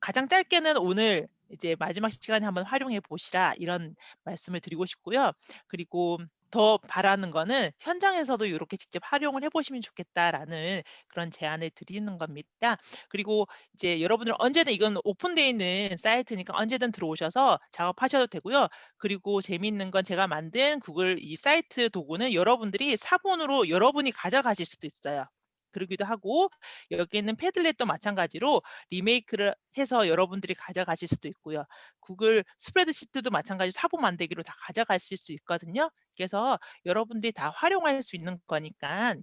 가장 짧게는 오늘 이제 마지막 시간에 한번 활용해 보시라 이런 말씀을 드리고 싶고요. 그리고 더 바라는 거는 현장에서도 이렇게 직접 활용을 해보시면 좋겠다라는 그런 제안을 드리는 겁니다. 그리고 이제 여러분들 언제든 이건 오픈되어 있는 사이트니까 언제든 들어오셔서 작업하셔도 되고요. 그리고 재미있는 건 제가 만든 구글 이 사이트 도구는 여러분들이 사본으로 여러분이 가져가실 수도 있어요. 그러기도 하고 여기 있는 패들렛도 마찬가지로 리메이크를 해서 여러분들이 가져가실 수도 있고요. 구글 스프레드시트도 마찬가지로 사본 만들기로 다 가져가실 수 있거든요. 그래서 여러분들이 다 활용할 수 있는 거니까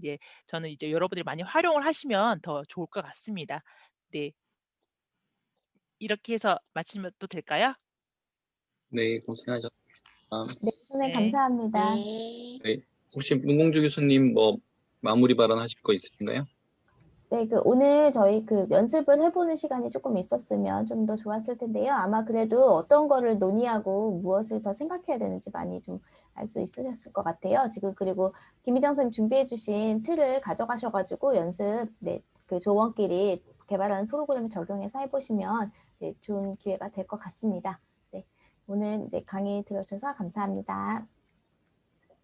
저는 이제 여러분들이 많이 활용을 하시면 더 좋을 것 같습니다. 네, 이렇게 해서 마치면 또 될까요? 네, 고생하셨습니다. 네, 선생님 네. 감사합니다. 네. 네, 혹시 문공주 교수님 뭐 마무리 발언하실 거 있으신가요? 네, 오늘 저희 연습을 해보는 시간이 조금 있었으면 좀 더 좋았을 텐데요. 아마 그래도 어떤 거를 논의하고 무엇을 더 생각해야 되는지 많이 좀 알 수 있으셨을 것 같아요. 지금 그리고 김희정 선생님 준비해주신 틀을 가져가셔가지고 연습, 조원끼리 개발하는 프로그램을 적용해서 해보시면 좋은 기회가 될 것 같습니다. 네, 오늘 강의 들어주셔서 감사합니다.